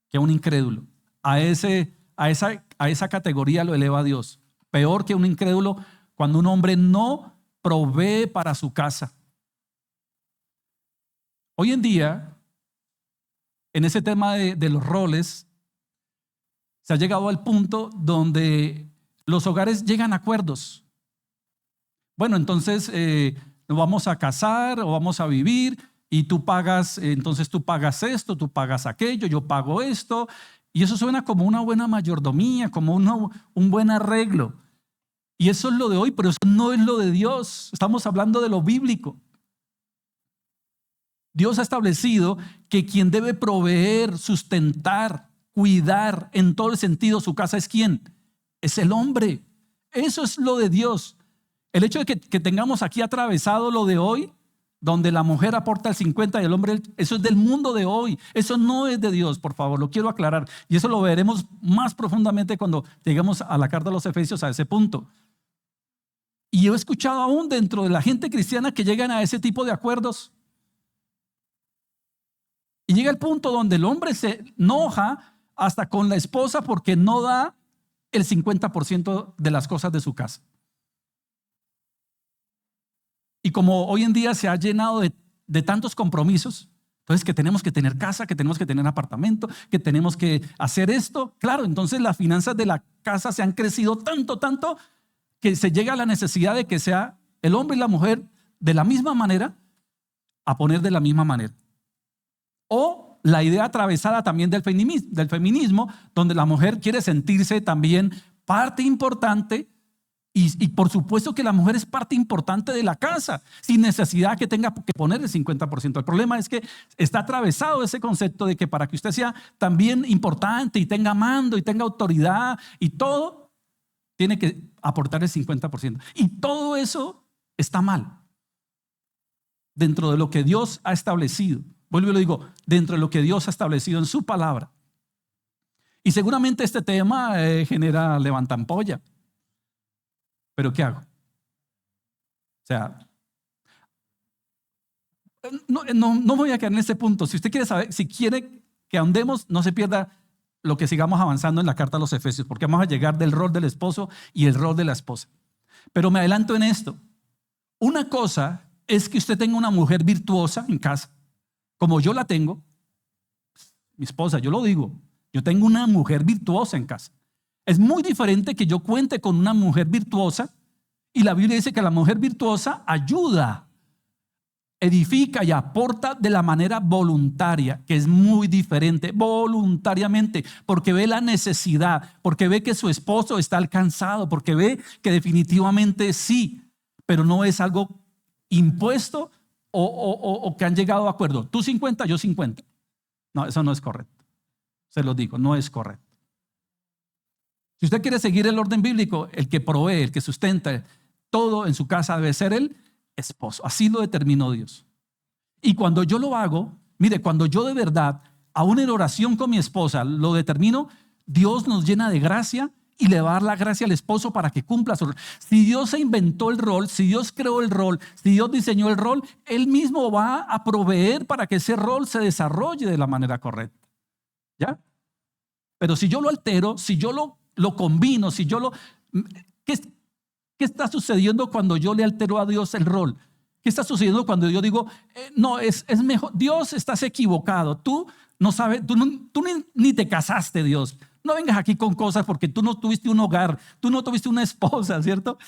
S1: que un incrédulo. A esa categoría lo eleva Dios. Peor que un incrédulo cuando un hombre no provee para su casa. Hoy en día, en ese tema de los roles, se ha llegado al punto donde los hogares llegan a acuerdos. Bueno, entonces nos vamos a casar o vamos a vivir y tú pagas, entonces tú pagas esto, tú pagas aquello, yo pago esto. Y eso suena como una buena mayordomía, como un buen arreglo. Y eso es lo de hoy, pero eso no es lo de Dios. Estamos hablando de lo bíblico. Dios ha establecido que quien debe proveer, sustentar, cuidar en todo el sentido su casa es ¿quién? Es el hombre. Eso es lo de Dios. El hecho de que tengamos aquí atravesado lo de hoy, donde la mujer aporta el 50 y el hombre, eso es del mundo de hoy. Eso no es de Dios, por favor, lo quiero aclarar. Y eso lo veremos más profundamente cuando lleguemos a la carta de los Efesios, a ese punto. Y yo he escuchado aún dentro de la gente cristiana que llegan a ese tipo de acuerdos. Y llega el punto donde el hombre se enoja hasta con la esposa porque no da el 50% de las cosas de su casa. Y como hoy en día se ha llenado de tantos compromisos, entonces que tenemos que tener casa, que tenemos que tener apartamento, que tenemos que hacer esto. Claro, entonces las finanzas de la casa se han crecido tanto, que se llega a la necesidad de que sea el hombre y la mujer de la misma manera, a poner de la misma manera. O la idea atravesada también del feminismo, donde la mujer quiere sentirse también parte importante y por supuesto que la mujer es parte importante de la casa, sin necesidad que tenga que poner el 50%. El problema es que está atravesado ese concepto de que para que usted sea también importante y tenga mando y tenga autoridad y todo, tiene que aportar el 50%. Y todo eso está mal dentro de lo que Dios ha establecido. Vuelvo y lo digo, dentro de lo que Dios ha establecido en su palabra. Y seguramente este tema genera levantampolla. ¿Pero qué hago? O sea, no voy a quedar en ese punto. Si usted quiere saber, si quiere que ahondemos, no se pierda lo que sigamos avanzando en la carta a los Efesios, porque vamos a llegar del rol del esposo y el rol de la esposa. Pero me adelanto en esto. Una cosa es que usted tenga una mujer virtuosa en casa, como yo la tengo, mi esposa, yo lo digo, yo tengo una mujer virtuosa en casa. Es muy diferente que yo cuente con una mujer virtuosa y la Biblia dice que la mujer virtuosa ayuda, edifica y aporta de la manera voluntaria, que es muy diferente, voluntariamente, porque ve la necesidad, porque ve que su esposo está alcanzado, porque ve que definitivamente sí, pero no es algo impuesto o que han llegado a acuerdo. Tú 50, yo 50. No, eso no es correcto. Se lo digo, no es correcto. Si usted quiere seguir el orden bíblico, el que provee, el que sustenta todo en su casa debe ser el esposo. Así lo determinó Dios. Y cuando yo lo hago, mire, cuando yo de verdad, aún en oración con mi esposa, lo determino, Dios nos llena de gracia y le va a dar la gracia al esposo para que cumpla su rol. Si Dios se inventó el rol, si Dios creó el rol, si Dios diseñó el rol, Él mismo va a proveer para que ese rol se desarrolle de la manera correcta. ¿Ya? Pero si yo lo altero, si yo lo combino, si yo lo... ¿Qué está sucediendo cuando yo le altero a Dios el rol? ¿Qué está sucediendo cuando yo digo, no, es mejor, Dios, estás equivocado, tú no sabes, tú ni te casaste, Dios, no vengas aquí con cosas porque tú no tuviste un hogar, tú no tuviste una esposa, ¿cierto?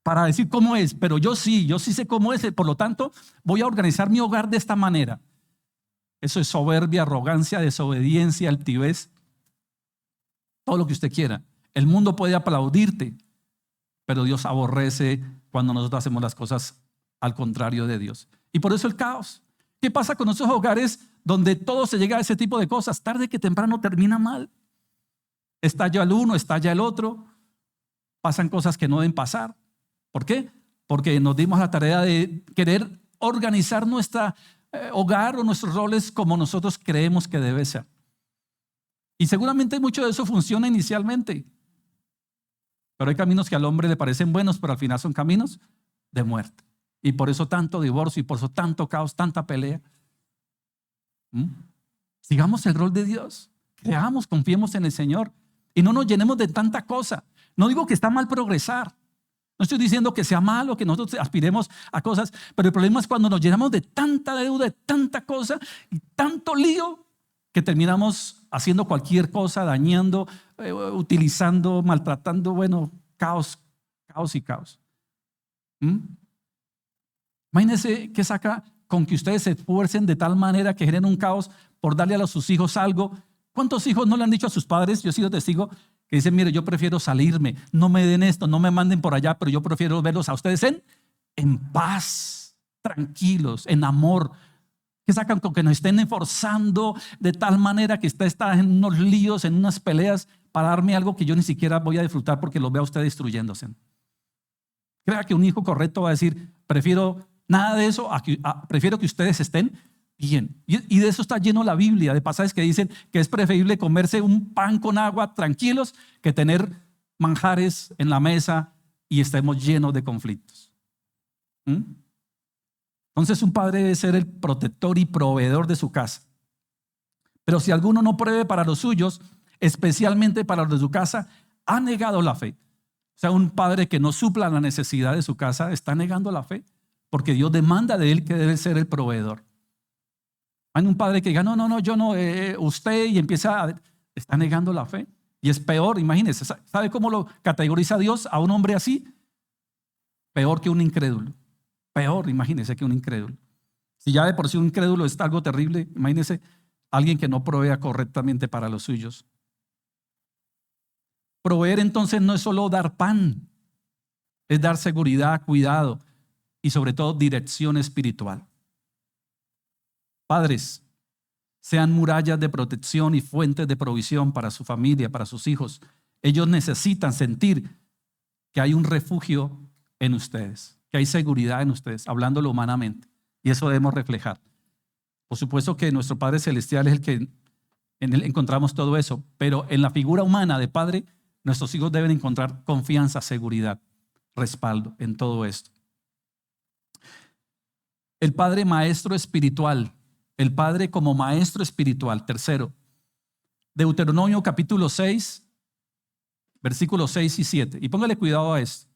S1: Para decir cómo es, pero yo sí sé cómo es, por lo tanto voy a organizar mi hogar de esta manera. Eso es soberbia, arrogancia, desobediencia, altivez, todo lo que usted quiera. El mundo puede aplaudirte, pero Dios aborrece cuando nosotros hacemos las cosas al contrario de Dios. Y por eso el caos. ¿Qué pasa con esos hogares donde todo se llega a ese tipo de cosas? Tarde que temprano termina mal. Estalla el uno, estalla el otro. Pasan cosas que no deben pasar. ¿Por qué? Porque nos dimos la tarea de querer organizar nuestro hogar o nuestros roles como nosotros creemos que debe ser. Y seguramente mucho de eso funciona inicialmente. Pero hay caminos que al hombre le parecen buenos, pero al final son caminos de muerte. Y por eso tanto divorcio y por eso tanto caos, tanta pelea. Sigamos el rol de Dios. Creamos, confiemos en el Señor. Y no nos llenemos de tanta cosa. No digo que está mal progresar. No estoy diciendo que sea malo, que nosotros aspiremos a cosas. Pero el problema es cuando nos llenamos de tanta deuda, de tanta cosa y tanto lío, que terminamos haciendo cualquier cosa, dañando, utilizando, maltratando, bueno, caos y caos. Imagínense qué saca con que ustedes se esfuercen de tal manera que generen un caos por darle a sus hijos algo. ¿Cuántos hijos no le han dicho a sus padres? Yo he sido testigo que dicen, mire, yo prefiero salirme, no me den esto, no me manden por allá, pero yo prefiero verlos a ustedes en paz, tranquilos, en amor. Que sacan con que nos estén esforzando de tal manera que usted está en unos líos, en unas peleas para darme algo que yo ni siquiera voy a disfrutar porque lo veo a usted destruyéndose. Crea que un hijo correcto va a decir, prefiero nada de eso, prefiero que ustedes estén bien. Y de eso está lleno la Biblia, de pasajes que dicen que es preferible comerse un pan con agua tranquilos que tener manjares en la mesa y estemos llenos de conflictos. Entonces un padre debe ser el protector y proveedor de su casa. Pero si alguno no provee para los suyos, especialmente para los de su casa, ha negado la fe. O sea, un padre que no supla la necesidad de su casa está negando la fe, porque Dios demanda de él que debe ser el proveedor. Hay un padre que diga, no, yo no, usted, y está negando la fe. Y es peor, imagínese, ¿sabe cómo lo categoriza Dios a un hombre así? Peor que un incrédulo. Peor, imagínese, que un incrédulo. Si ya de por sí un incrédulo es algo terrible, imagínese alguien que no provea correctamente para los suyos. Proveer entonces no es solo dar pan, es dar seguridad, cuidado y sobre todo dirección espiritual. Padres, sean murallas de protección y fuentes de provisión para su familia, para sus hijos. Ellos necesitan sentir que hay un refugio en ustedes, que hay seguridad en ustedes, hablándolo humanamente. Y eso debemos reflejar. Por supuesto que nuestro Padre Celestial es el que en él encontramos todo eso, pero en la figura humana de padre, nuestros hijos deben encontrar confianza, seguridad, respaldo en todo esto. El padre maestro espiritual, el padre como maestro espiritual. Tercero, Deuteronomio capítulo 6, versículos 6 y 7. Y póngale cuidado a esto.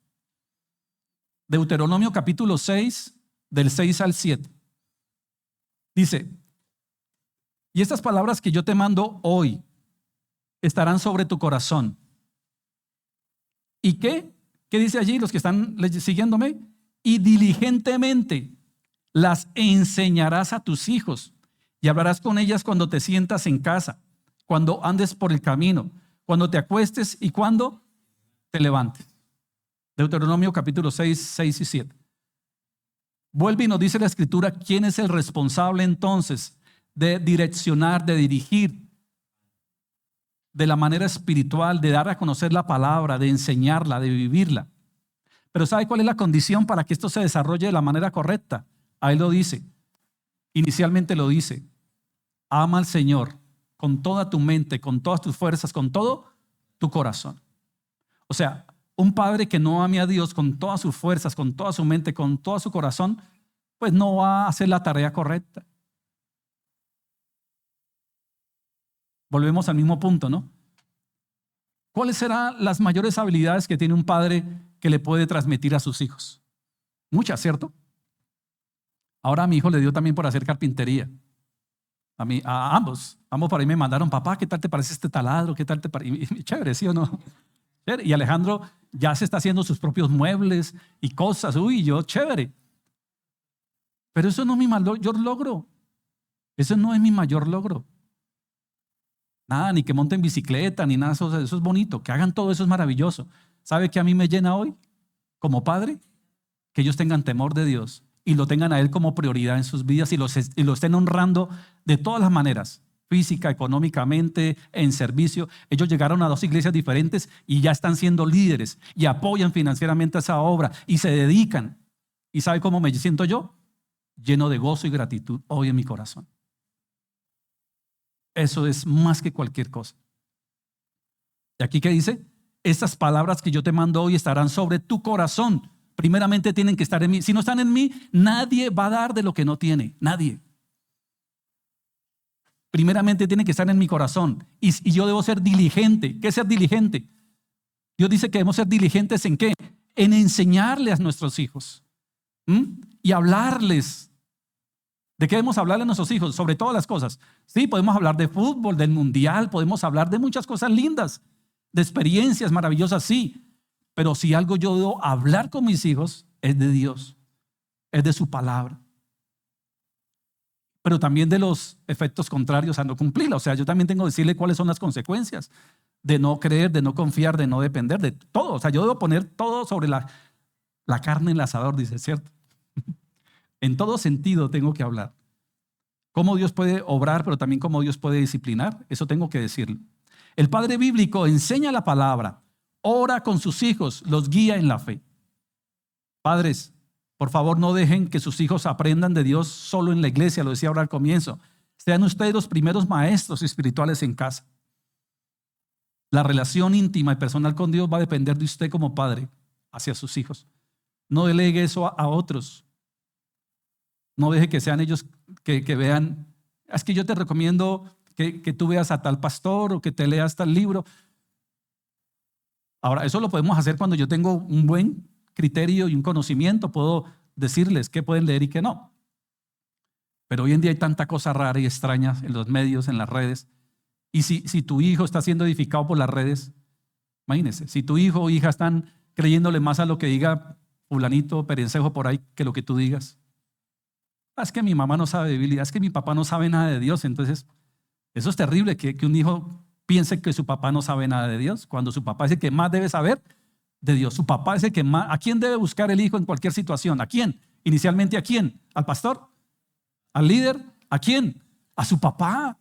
S1: Deuteronomio capítulo 6, del 6 al 7. Dice, y estas palabras que yo te mando hoy estarán sobre tu corazón. ¿Y qué? ¿Qué dice allí los que están siguiéndome? Y diligentemente las enseñarás a tus hijos y hablarás con ellas cuando te sientas en casa, cuando andes por el camino, cuando te acuestes y cuando te levantes. Deuteronomio capítulo 6, 6 y 7. Vuelve y nos dice la Escritura quién es el responsable entonces de direccionar, de dirigir de la manera espiritual, de dar a conocer la palabra, de enseñarla, de vivirla. Pero ¿sabe cuál es la condición para que esto se desarrolle de la manera correcta? Ahí lo dice, inicialmente lo dice, ama al Señor con toda tu mente, con todas tus fuerzas, con todo tu corazón. O sea, un padre que no ame a Dios con todas sus fuerzas, con toda su mente, con todo su corazón, pues no va a hacer la tarea correcta. Volvemos al mismo punto, ¿no? ¿Cuáles serán las mayores habilidades que tiene un padre que le puede transmitir a sus hijos? Muchas, ¿cierto? Ahora a mi hijo le dio también por hacer carpintería. A ambos por ahí me mandaron, papá, ¿qué tal te parece este taladro? ¿Qué tal te parece? Chévere, ¿sí o no? Y Alejandro ya se está haciendo sus propios muebles y cosas. Uy, yo, chévere. Pero eso no es mi mayor logro. Eso no es mi mayor logro. Nada, ni que monten bicicleta, ni nada, eso es bonito. Que hagan todo eso es maravilloso. ¿Sabe qué a mí me llena hoy como padre? Que ellos tengan temor de Dios y lo tengan a Él como prioridad en sus vidas y lo estén honrando de todas las maneras, física, económicamente, en servicio. Ellos llegaron a 2 iglesias diferentes y ya están siendo líderes y apoyan financieramente esa obra y se dedican. ¿Y sabe cómo me siento yo? Lleno de gozo y gratitud hoy en mi corazón. Eso es más que cualquier cosa. ¿Y aquí qué dice? Estas palabras que yo te mando hoy estarán sobre tu corazón. Primeramente tienen que estar en mí. Si no están en mí, nadie va a dar de lo que no tiene. Nadie. Primeramente tienen que estar en mi corazón. Y yo debo ser diligente. ¿Qué es ser diligente? Dios dice que debemos ser diligentes ¿en qué? En enseñarles a nuestros hijos. Y hablarles. ¿De qué debemos hablarle a nuestros hijos? Sobre todas las cosas. Sí, podemos hablar de fútbol, del mundial, podemos hablar de muchas cosas lindas, de experiencias maravillosas, sí. Pero si algo yo debo hablar con mis hijos es de Dios. es de su palabra. Pero también de los efectos contrarios a no cumplirla. O sea, yo también tengo que decirle cuáles son las consecuencias de no creer, de no confiar, de no depender, de todo. O sea, yo debo poner todo sobre la carne en el asador, dice, ¿cierto? En todo sentido tengo que hablar. Cómo Dios puede obrar, pero también cómo Dios puede disciplinar. Eso tengo que decirlo. El padre bíblico enseña la palabra, ora con sus hijos, los guía en la fe. Padres, por favor, no dejen que sus hijos aprendan de Dios solo en la iglesia, lo decía ahora al comienzo. Sean ustedes los primeros maestros espirituales en casa. La relación íntima y personal con Dios va a depender de usted como padre hacia sus hijos. No delegue eso a otros. No deje que sean ellos que vean, es que yo te recomiendo que tú veas a tal pastor o que te leas tal libro. Ahora, eso lo podemos hacer cuando yo tengo un buen criterio y un conocimiento. Puedo decirles qué pueden leer y qué no. Pero hoy en día hay tanta cosa rara y extraña en los medios, en las redes. Y si tu hijo está siendo edificado por las redes, imagínese, si tu hijo o hija están creyéndole más a lo que diga fulanito, perencejo por ahí, que lo que tú digas. Es que mi mamá no sabe de Biblia, es que mi papá no sabe nada de Dios. Entonces, eso es terrible, que un hijo piense que su papá no sabe nada de Dios, cuando su papá es el que más debe saber de Dios. Su papá es el que más. ¿A quién debe buscar el hijo en cualquier situación? ¿A quién? Inicialmente, ¿a quién? ¿Al pastor? ¿Al líder? ¿A quién? A su papá.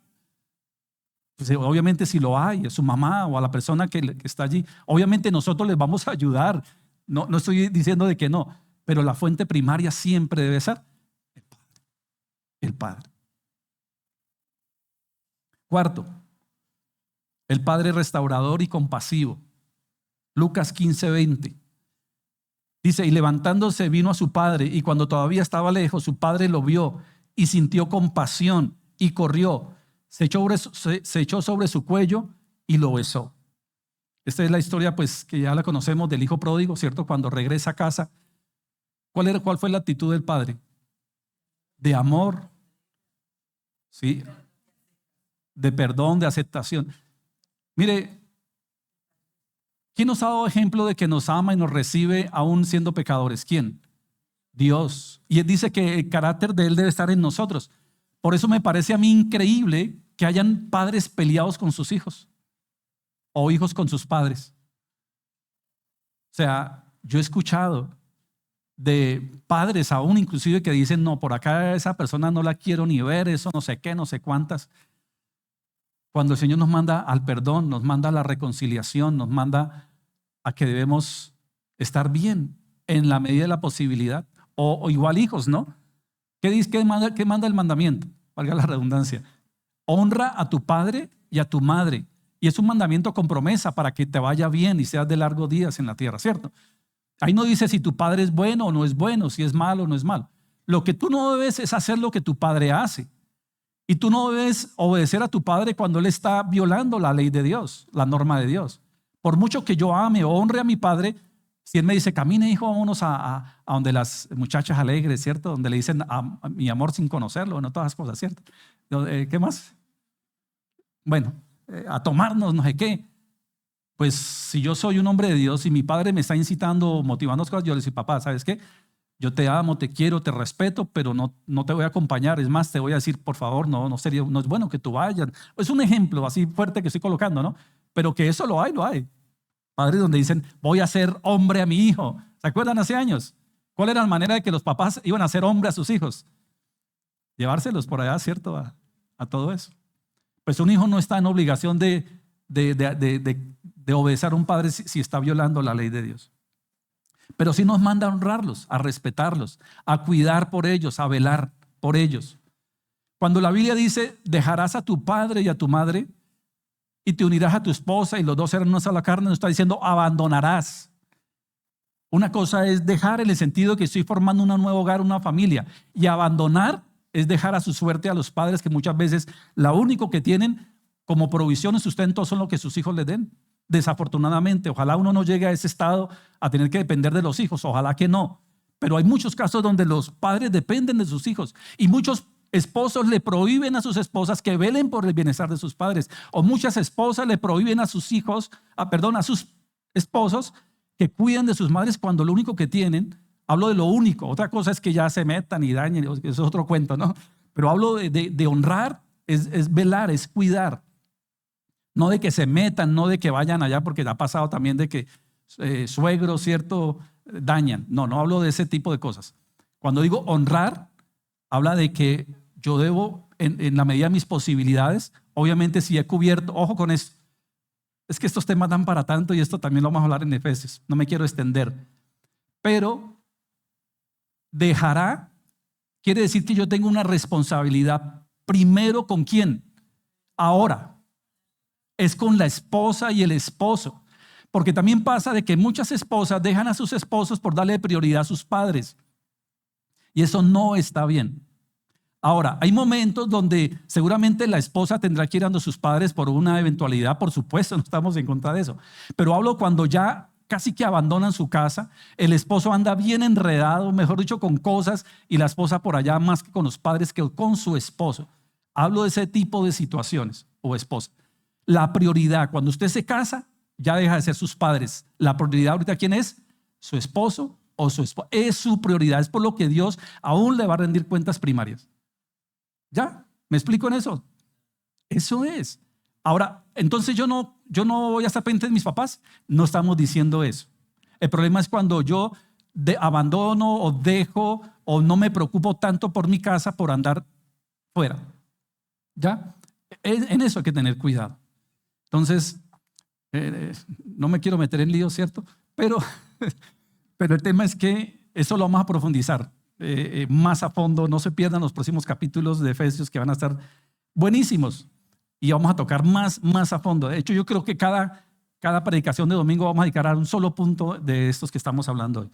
S1: Pues, obviamente, si lo hay, a su mamá o a la persona que está allí. Obviamente nosotros les vamos a ayudar. No estoy diciendo de que no, pero la fuente primaria siempre debe ser el Padre. Cuarto, el Padre restaurador y compasivo. Lucas 15:20. Dice, y levantándose vino a su padre, y cuando todavía estaba lejos, su padre lo vio y sintió compasión y corrió, se echó sobre su cuello y lo besó. Esta es la historia, pues, que ya la conocemos del hijo pródigo, ¿cierto? Cuando regresa a casa, ¿cuál fue la actitud del padre? De amor, ¿sí? De perdón, de aceptación. Mire, ¿quién nos ha dado ejemplo de que nos ama y nos recibe aún siendo pecadores? ¿Quién? Dios. Y él dice que el carácter de él debe estar en nosotros. Por eso me parece a mí increíble que hayan padres peleados con sus hijos o hijos con sus padres. O sea, yo he escuchado de padres aún inclusive que dicen, no, por acá esa persona no la quiero ni ver, eso no sé qué, no sé cuántas. Cuando el Señor nos manda al perdón, nos manda a la reconciliación, nos manda a que debemos estar bien en la medida de la posibilidad. O igual hijos, ¿no? ¿Qué manda el mandamiento? Valga la redundancia. Honra a tu padre y a tu madre. Y es un mandamiento con promesa para que te vaya bien y seas de largos días en la tierra, ¿cierto? Ahí no dice si tu padre es bueno o no es bueno, si es malo o no es malo. Lo que tú no debes es hacer lo que tu padre hace. Y tú no debes obedecer a tu padre cuando él está violando la ley de Dios, la norma de Dios. Por mucho que yo ame o honre a mi padre, si él me dice, camine hijo, vámonos a donde las muchachas alegres, ¿cierto? Donde le dicen a mi amor sin conocerlo, bueno, todas las cosas, ¿cierto? ¿Qué más? Bueno, a tomarnos no sé qué. Pues si yo soy un hombre de Dios y mi padre me está incitando, motivando cosas, yo le digo, papá, ¿sabes qué? Yo te amo, te quiero, te respeto, pero no te voy a acompañar. Es más, te voy a decir, por favor, no es bueno que tú vayas. Es un ejemplo así fuerte que estoy colocando, ¿no? Pero que eso lo hay. Padres donde dicen, voy a ser hombre a mi hijo. ¿Se acuerdan hace años? ¿Cuál era la manera de que los papás iban a ser hombre a sus hijos? Llevárselos por allá, ¿cierto? A todo eso. Pues un hijo no está en obligación de obedecer a un padre si está violando la ley de Dios. Pero sí nos manda a honrarlos, a respetarlos, a cuidar por ellos, a velar por ellos. Cuando la Biblia dice, dejarás a tu padre y a tu madre y te unirás a tu esposa y los dos serán una sola carne, nos está diciendo abandonarás. Una cosa es dejar en el sentido que estoy formando un nuevo hogar, una familia, y abandonar es dejar a su suerte a los padres que muchas veces lo único que tienen como provisión y sustento son lo que sus hijos les den. Desafortunadamente, ojalá uno no llegue a ese estado a tener que depender de los hijos, ojalá que no. Pero hay muchos casos donde los padres dependen de sus hijos y muchos esposos le prohíben a sus esposas que velen por el bienestar de sus padres, o muchas esposas le prohíben a sus hijos, a sus esposos que cuiden de sus madres cuando lo único que tienen Hablo de lo único. Otra cosa es que ya se metan y dañen, eso es otro cuento, ¿no? Pero hablo de honrar, es velar, es cuidar. No de que se metan, no de que vayan allá, porque ha pasado también de que suegros, ¿cierto?, dañan. No, no hablo de ese tipo de cosas. Cuando digo honrar, habla de que yo debo, en la medida de mis posibilidades, obviamente si he cubierto, ojo con esto, es que estos temas dan para tanto y esto también lo vamos a hablar en Efesios, no me quiero extender, pero dejará, quiere decir que yo tengo una responsabilidad primero con quién, ahora, es con la esposa y el esposo. Porque también pasa de que muchas esposas dejan a sus esposos por darle prioridad a sus padres. Y eso no está bien. Ahora, hay momentos donde seguramente la esposa tendrá que ir a sus padres por una eventualidad, por supuesto, no estamos en contra de eso. Pero hablo cuando ya casi que abandonan su casa, el esposo anda bien enredado, mejor dicho, con cosas, y la esposa por allá más que con los padres que con su esposo. Hablo de ese tipo de situaciones, o esposa. La prioridad, cuando usted se casa, ya deja de ser sus padres. La prioridad ahorita, ¿quién es? Su esposo o su esposa. Es su prioridad, es por lo que Dios aún le va a rendir cuentas primarias. ¿Ya? ¿Me explico en eso? Eso es. Ahora, entonces yo no voy a estar pendiente de mis papás. No estamos diciendo eso. El problema es cuando yo abandono o dejo o no me preocupo tanto por mi casa por andar fuera. ¿Ya? En eso hay que tener cuidado. Entonces, no me quiero meter en lío, ¿cierto? Pero el tema es que eso lo vamos a profundizar más a fondo. No se pierdan los próximos capítulos de Efesios que van a estar buenísimos y vamos a tocar más a fondo. De hecho, yo creo que cada predicación de domingo vamos a dedicar a un solo punto de estos que estamos hablando hoy,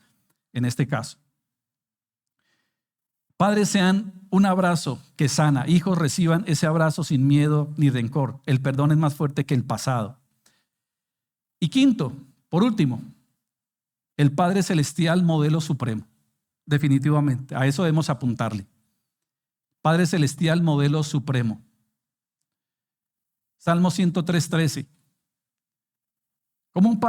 S1: en este caso. Padres, sean un abrazo que sana. Hijos, reciban ese abrazo sin miedo ni rencor. El perdón es más fuerte que el pasado. Y quinto, por último, el Padre Celestial, modelo supremo. Definitivamente, a eso debemos apuntarle. Padre Celestial, modelo supremo. Salmo 103:13. Como un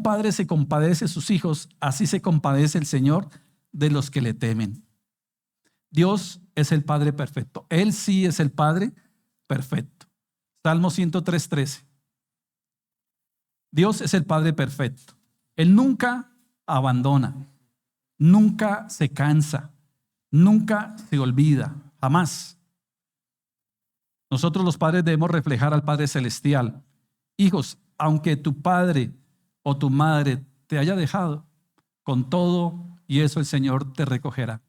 S1: padre se compadece de sus hijos, así se compadece el Señor de los que le temen. Dios es el Padre perfecto. Él sí es el Padre perfecto. Salmo 103:13. Dios es el Padre perfecto. Él nunca abandona, nunca se cansa, nunca se olvida, jamás. Nosotros los padres debemos reflejar al Padre Celestial. Hijos, aunque tu padre o tu madre te haya dejado, con todo y eso el Señor te recogerá.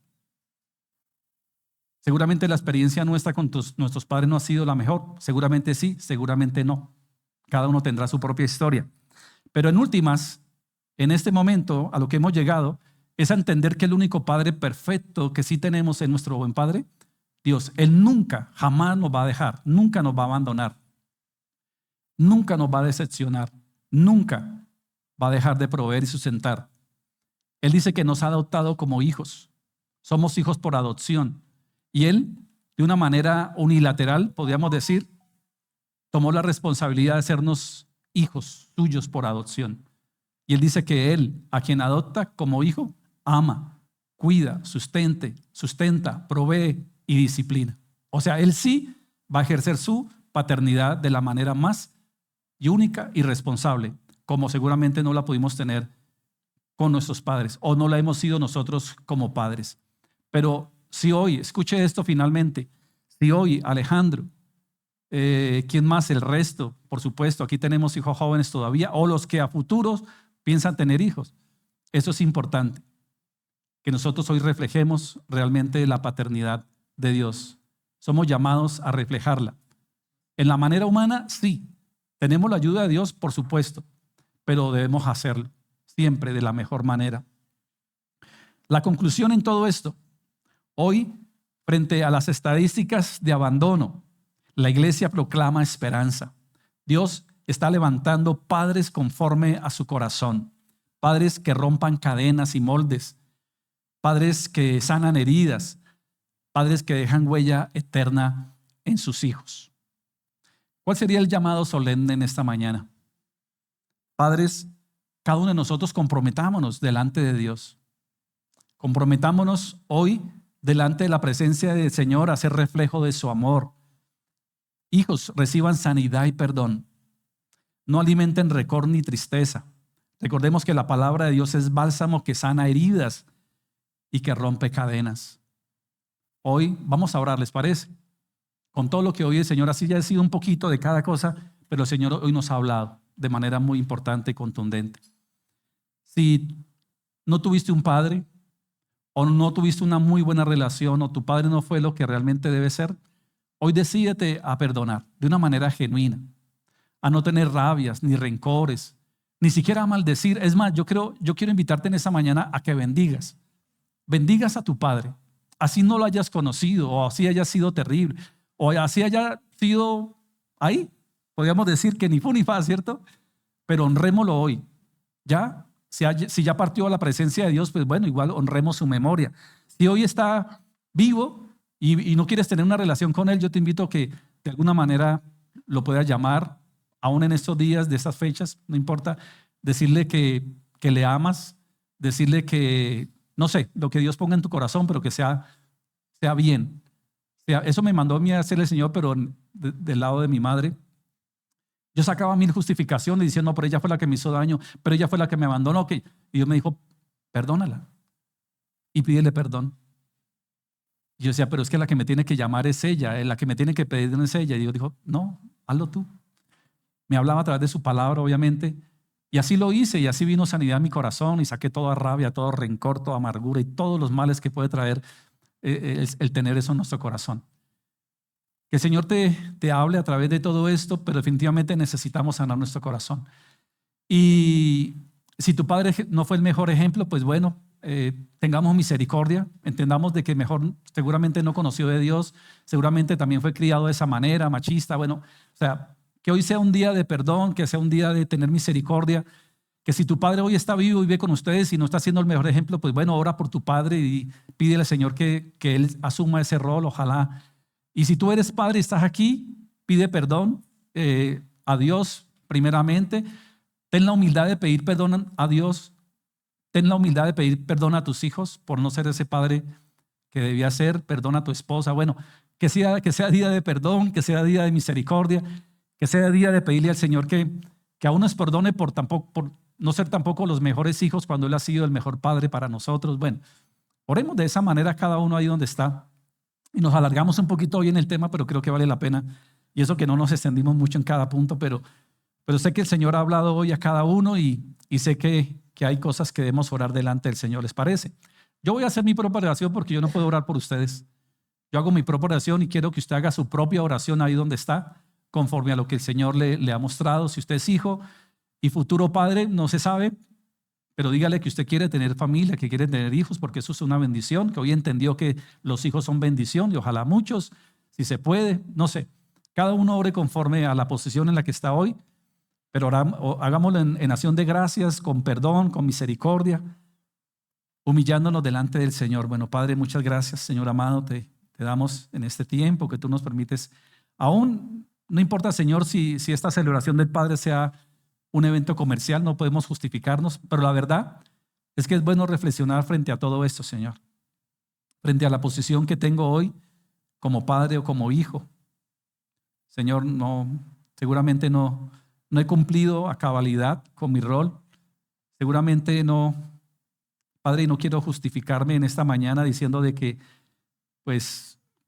S1: Seguramente la experiencia nuestra con nuestros padres no ha sido la mejor. Seguramente sí, seguramente no. Cada uno tendrá su propia historia. Pero en últimas, en este momento, a lo que hemos llegado, es a entender que el único Padre perfecto que sí tenemos es nuestro buen Padre, Dios. Él nunca, jamás nos va a dejar, nunca nos va a abandonar, nunca nos va a decepcionar, nunca va a dejar de proveer y sustentar. Él dice que nos ha adoptado como hijos. Somos hijos por adopción. Y Él, de una manera unilateral, podríamos decir, tomó la responsabilidad de hacernos hijos suyos por adopción. Y Él dice que Él, a quien adopta como hijo, ama, cuida, sustenta, provee y disciplina. O sea, Él sí va a ejercer su paternidad de la manera más y única y responsable, como seguramente no la pudimos tener con nuestros padres o no la hemos sido nosotros como padres. Pero si hoy, escuche esto finalmente, si hoy Alejandro, ¿quién más? El resto, por supuesto, aquí tenemos hijos jóvenes todavía o los que a futuros piensan tener hijos. Eso es importante, que nosotros hoy reflejemos realmente la paternidad de Dios. Somos llamados a reflejarla. En la manera humana, sí. Tenemos la ayuda de Dios, por supuesto, pero debemos hacerlo siempre de la mejor manera. La conclusión en todo esto, hoy, frente a las estadísticas de abandono, la iglesia proclama esperanza. Dios está levantando padres conforme a su corazón, padres que rompan cadenas y moldes, padres que sanan heridas, padres que dejan huella eterna en sus hijos. ¿Cuál sería el llamado solemne en esta mañana? Padres, cada uno de nosotros comprometámonos delante de Dios. Comprometámonos hoy delante de la presencia del Señor a ser reflejo de su amor. Hijos, reciban sanidad y perdón. No alimenten rencor ni tristeza. Recordemos que la palabra de Dios es bálsamo que sana heridas y que rompe cadenas. Hoy vamos a orar, ¿les parece? Con todo lo que hoy el Señor, así ya ha sido un poquito de cada cosa, pero el Señor hoy nos ha hablado de manera muy importante y contundente. Si no tuviste un padre o no tuviste una muy buena relación o tu padre no fue lo que realmente debe ser, hoy decídete a perdonar de una manera genuina, a no tener rabias ni rencores, ni siquiera a maldecir. Es más, yo quiero invitarte en esta mañana a que bendigas a tu padre, así no lo hayas conocido o así haya sido terrible o así haya sido ahí. Podríamos decir que ni fu ni fa, ¿cierto? Pero honrémoslo hoy. Ya, si ya partió a la presencia de Dios, pues bueno, igual honremos su memoria. Si hoy está vivo y no quieres tener una relación con él, yo te invito a que de alguna manera lo puedas llamar, aún en estos días de estas fechas, no importa, decirle que le amas, decirle que, no sé, lo que Dios ponga en tu corazón, pero que sea bien. Eso me mandó a mí a hacer el Señor, pero del lado de mi madre. Yo sacaba mil justificaciones diciendo, no, pero ella fue la que me hizo daño, pero ella fue la que me abandonó. Y Dios me dijo, perdónala y pídele perdón. Y yo decía, pero es que la que me tiene que llamar es ella, la que me tiene que pedir es ella. Y Dios dijo, no, hazlo tú. Me hablaba a través de su palabra, obviamente, y así lo hice, y así vino sanidad a mi corazón, y saqué toda rabia, todo rencor, toda amargura y todos los males que puede traer el tener eso en nuestro corazón. Que el Señor te hable a través de todo esto, pero definitivamente necesitamos sanar nuestro corazón. Y si tu padre no fue el mejor ejemplo, pues bueno, tengamos misericordia, entendamos de que mejor seguramente no conoció de Dios, seguramente también fue criado de esa manera, machista, bueno, o sea, que hoy sea un día de perdón, que sea un día de tener misericordia, que si tu padre hoy está vivo y vive con ustedes y no está siendo el mejor ejemplo, pues bueno, ora por tu padre y pídele al Señor que él asuma ese rol, ojalá. Y si tú eres padre y estás aquí, pide perdón a Dios primeramente. Ten la humildad de pedir perdón a Dios. Ten la humildad de pedir perdón a tus hijos por no ser ese padre que debía ser. Perdona a tu esposa. Bueno, que sea día de perdón, que sea día de misericordia, que sea día de pedirle al Señor que aún nos perdone por no ser tampoco los mejores hijos cuando Él ha sido el mejor padre para nosotros. Bueno, oremos de esa manera cada uno ahí donde está. Y nos alargamos un poquito hoy en el tema, pero creo que vale la pena. Y eso que no nos extendimos mucho en cada punto, pero sé que el Señor ha hablado hoy a cada uno y sé que hay cosas que debemos orar delante del Señor. ¿Les parece? Yo voy a hacer mi propia oración porque yo no puedo orar por ustedes. Yo hago mi propia oración y quiero que usted haga su propia oración ahí donde está, conforme a lo que el Señor le ha mostrado. Si usted es hijo y futuro padre, no se sabe, pero dígale que usted quiere tener familia, que quiere tener hijos, porque eso es una bendición, que hoy entendió que los hijos son bendición y ojalá muchos, si se puede, no sé. Cada uno ore conforme a la posición en la que está hoy, pero hagámoslo en acción de gracias, con perdón, con misericordia, humillándonos delante del Señor. Bueno, Padre, muchas gracias, Señor amado, te damos en este tiempo que tú nos permites. Aún no importa, Señor, si esta celebración del Padre sea un evento comercial, no podemos justificarnos, pero la verdad es que es bueno reflexionar frente a todo esto, Señor, frente a la posición que tengo hoy como padre o como hijo. Señor, seguramente no he cumplido a cabalidad con mi rol, seguramente no, Padre, y no quiero justificarme en esta mañana diciendo de que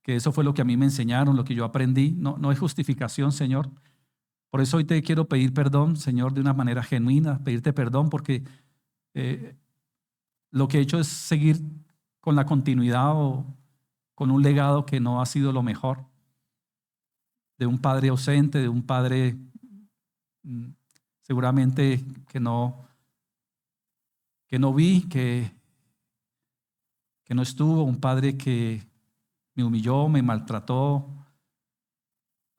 S1: eso fue lo que a mí me enseñaron, lo que yo aprendí. No hay justificación, Señor. Por eso hoy te quiero pedir perdón, Señor, de una manera genuina, pedirte perdón porque lo que he hecho es seguir con la continuidad o con un legado que no ha sido lo mejor, de un padre ausente, de un padre seguramente que no vi, que no estuvo, un padre que me humilló, me maltrató.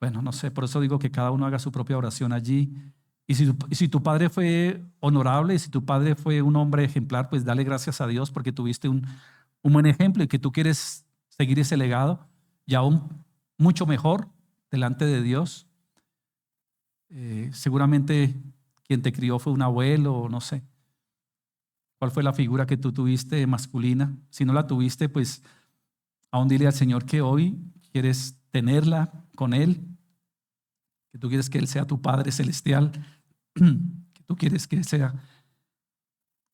S1: Bueno, no sé, por eso digo que cada uno haga su propia oración allí. Y si tu padre fue honorable, si tu padre fue un hombre ejemplar, pues dale gracias a Dios porque tuviste un buen ejemplo y que tú quieres seguir ese legado y aún mucho mejor delante de Dios. Seguramente quien te crió fue un abuelo o no sé. ¿Cuál fue la figura que tú tuviste masculina? Si no la tuviste, pues aún dile al Señor que hoy quieres tenerla con Él, que tú quieres que Él sea tu Padre celestial, que tú quieres que Él sea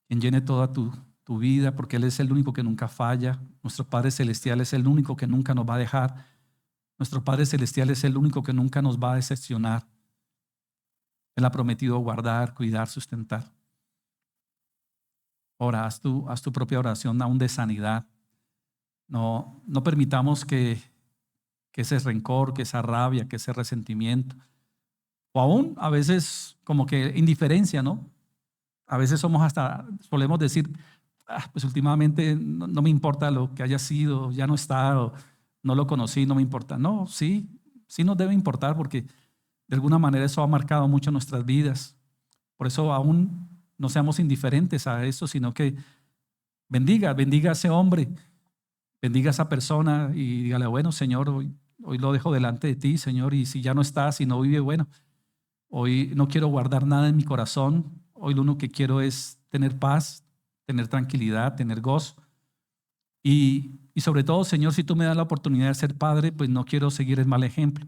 S1: quien llene toda tu vida, porque Él es el único que nunca falla. Nuestro Padre celestial es el único que nunca nos va a dejar. Nuestro Padre celestial es el único que nunca nos va a decepcionar. Él ha prometido guardar, cuidar, sustentar. Ora, haz tu propia oración aún de sanidad. No permitamos que ese rencor, que esa rabia, que ese resentimiento, o aún a veces como que indiferencia, ¿no? A veces solemos decir, pues últimamente no me importa lo que haya sido, ya no está, o no lo conocí, no me importa. No, sí nos debe importar porque de alguna manera eso ha marcado mucho nuestras vidas. Por eso aún no seamos indiferentes a eso, sino que bendiga a ese hombre, bendiga a esa persona y dígale, bueno, Señor, hoy lo dejo delante de ti, Señor, y si ya no está, si no vive, bueno, hoy no quiero guardar nada en mi corazón, hoy lo único que quiero es tener paz, tener tranquilidad, tener gozo. Y sobre todo, Señor, si tú me das la oportunidad de ser padre, pues no quiero seguir el mal ejemplo.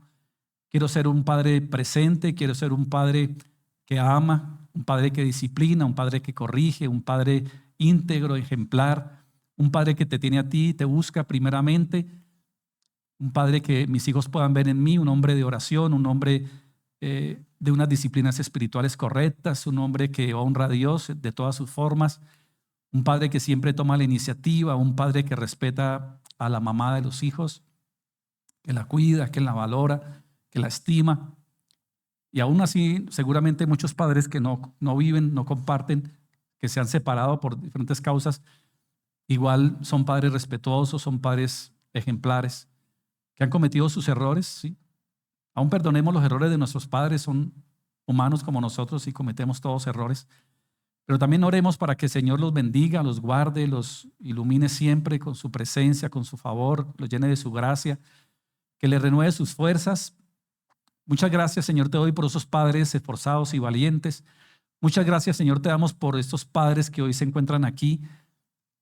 S1: Quiero ser un padre presente, quiero ser un padre que ama, un padre que disciplina, un padre que corrige, un padre íntegro, ejemplar, un padre que te tiene a ti, te busca primeramente, un padre que mis hijos puedan ver en mí, un hombre de oración, un hombre de unas disciplinas espirituales correctas, un hombre que honra a Dios de todas sus formas, un padre que siempre toma la iniciativa, un padre que respeta a la mamá de los hijos, que la cuida, que la valora, que la estima. Y aún así, seguramente muchos padres que no viven, no comparten, que se han separado por diferentes causas, igual son padres respetuosos, son padres ejemplares, que han cometido sus errores, ¿sí? Aún perdonemos los errores de nuestros padres, son humanos como nosotros y cometemos todos errores. Pero también oremos para que el Señor los bendiga, los guarde, los ilumine siempre con su presencia, con su favor, los llene de su gracia, que le renueve sus fuerzas. Muchas gracias, Señor, te doy por esos padres esforzados y valientes. Muchas gracias, Señor, te damos por estos padres que hoy se encuentran aquí,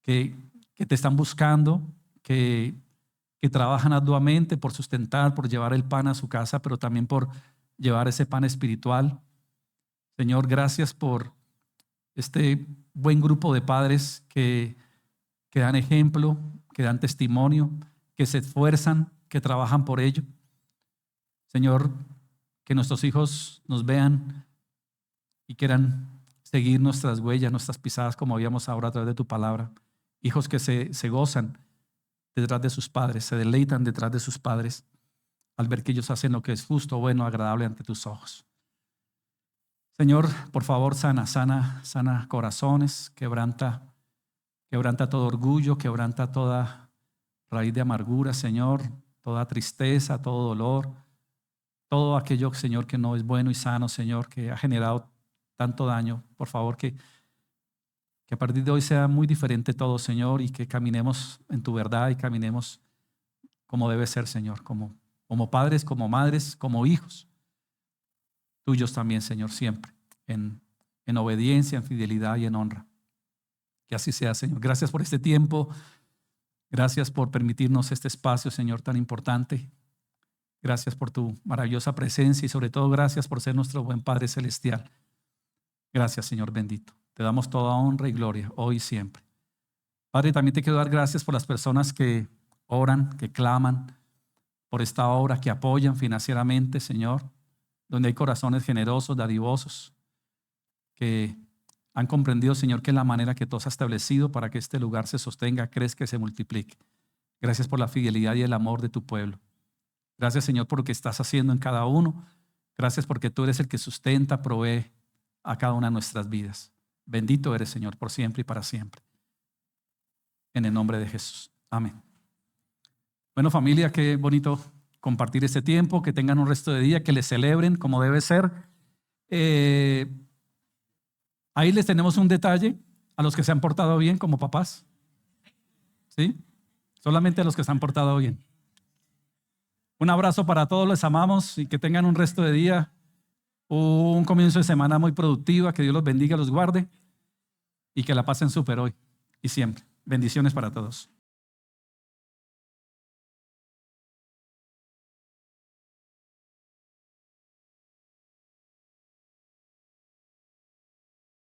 S1: que te están buscando, que trabajan arduamente por sustentar, por llevar el pan a su casa, pero también por llevar ese pan espiritual. Señor, gracias por este buen grupo de padres que dan ejemplo, que dan testimonio, que se esfuerzan, que trabajan por ello. Señor, que nuestros hijos nos vean y quieran seguir nuestras huellas, nuestras pisadas, como veíamos ahora a través de tu palabra. Hijos que se gozan detrás de sus padres, se deleitan detrás de sus padres al ver que ellos hacen lo que es justo, bueno, agradable ante tus ojos. Señor, por favor, sana corazones, quebranta todo orgullo, quebranta toda raíz de amargura, Señor, toda tristeza, todo dolor, todo aquello, Señor, que no es bueno y sano, Señor, que ha generado tanto daño. Por favor, que a partir de hoy sea muy diferente todo, Señor, y que caminemos en tu verdad y caminemos como debe ser, Señor, como padres, como madres, como hijos tuyos también, Señor, siempre, en obediencia, en fidelidad y en honra. Que así sea, Señor. Gracias por este tiempo. Gracias por permitirnos este espacio, Señor, tan importante. Gracias por tu maravillosa presencia y sobre todo gracias por ser nuestro buen Padre Celestial. Gracias, Señor bendito. Te damos toda honra y gloria hoy y siempre. Padre, también te quiero dar gracias por las personas que oran, que claman por esta obra, que apoyan financieramente, Señor, donde hay corazones generosos, dadivosos, que han comprendido, Señor, que es la manera que tú has establecido para que este lugar se sostenga, crezca y se multiplique. Gracias por la fidelidad y el amor de tu pueblo. Gracias, Señor, por lo que estás haciendo en cada uno. Gracias porque tú eres el que sustenta, provee a cada una de nuestras vidas. Bendito eres, Señor, por siempre y para siempre. En el nombre de Jesús. Amén. Bueno, familia, qué bonito compartir este tiempo, que tengan un resto de día, que les celebren como debe ser. Ahí les tenemos un detalle a los que se han portado bien como papás. ¿Sí? Solamente a los que se han portado bien. Un abrazo para todos, les amamos y que tengan un resto de día un comienzo de semana muy productiva, que Dios los bendiga, los guarde y que la pasen súper hoy y siempre. Bendiciones para todos.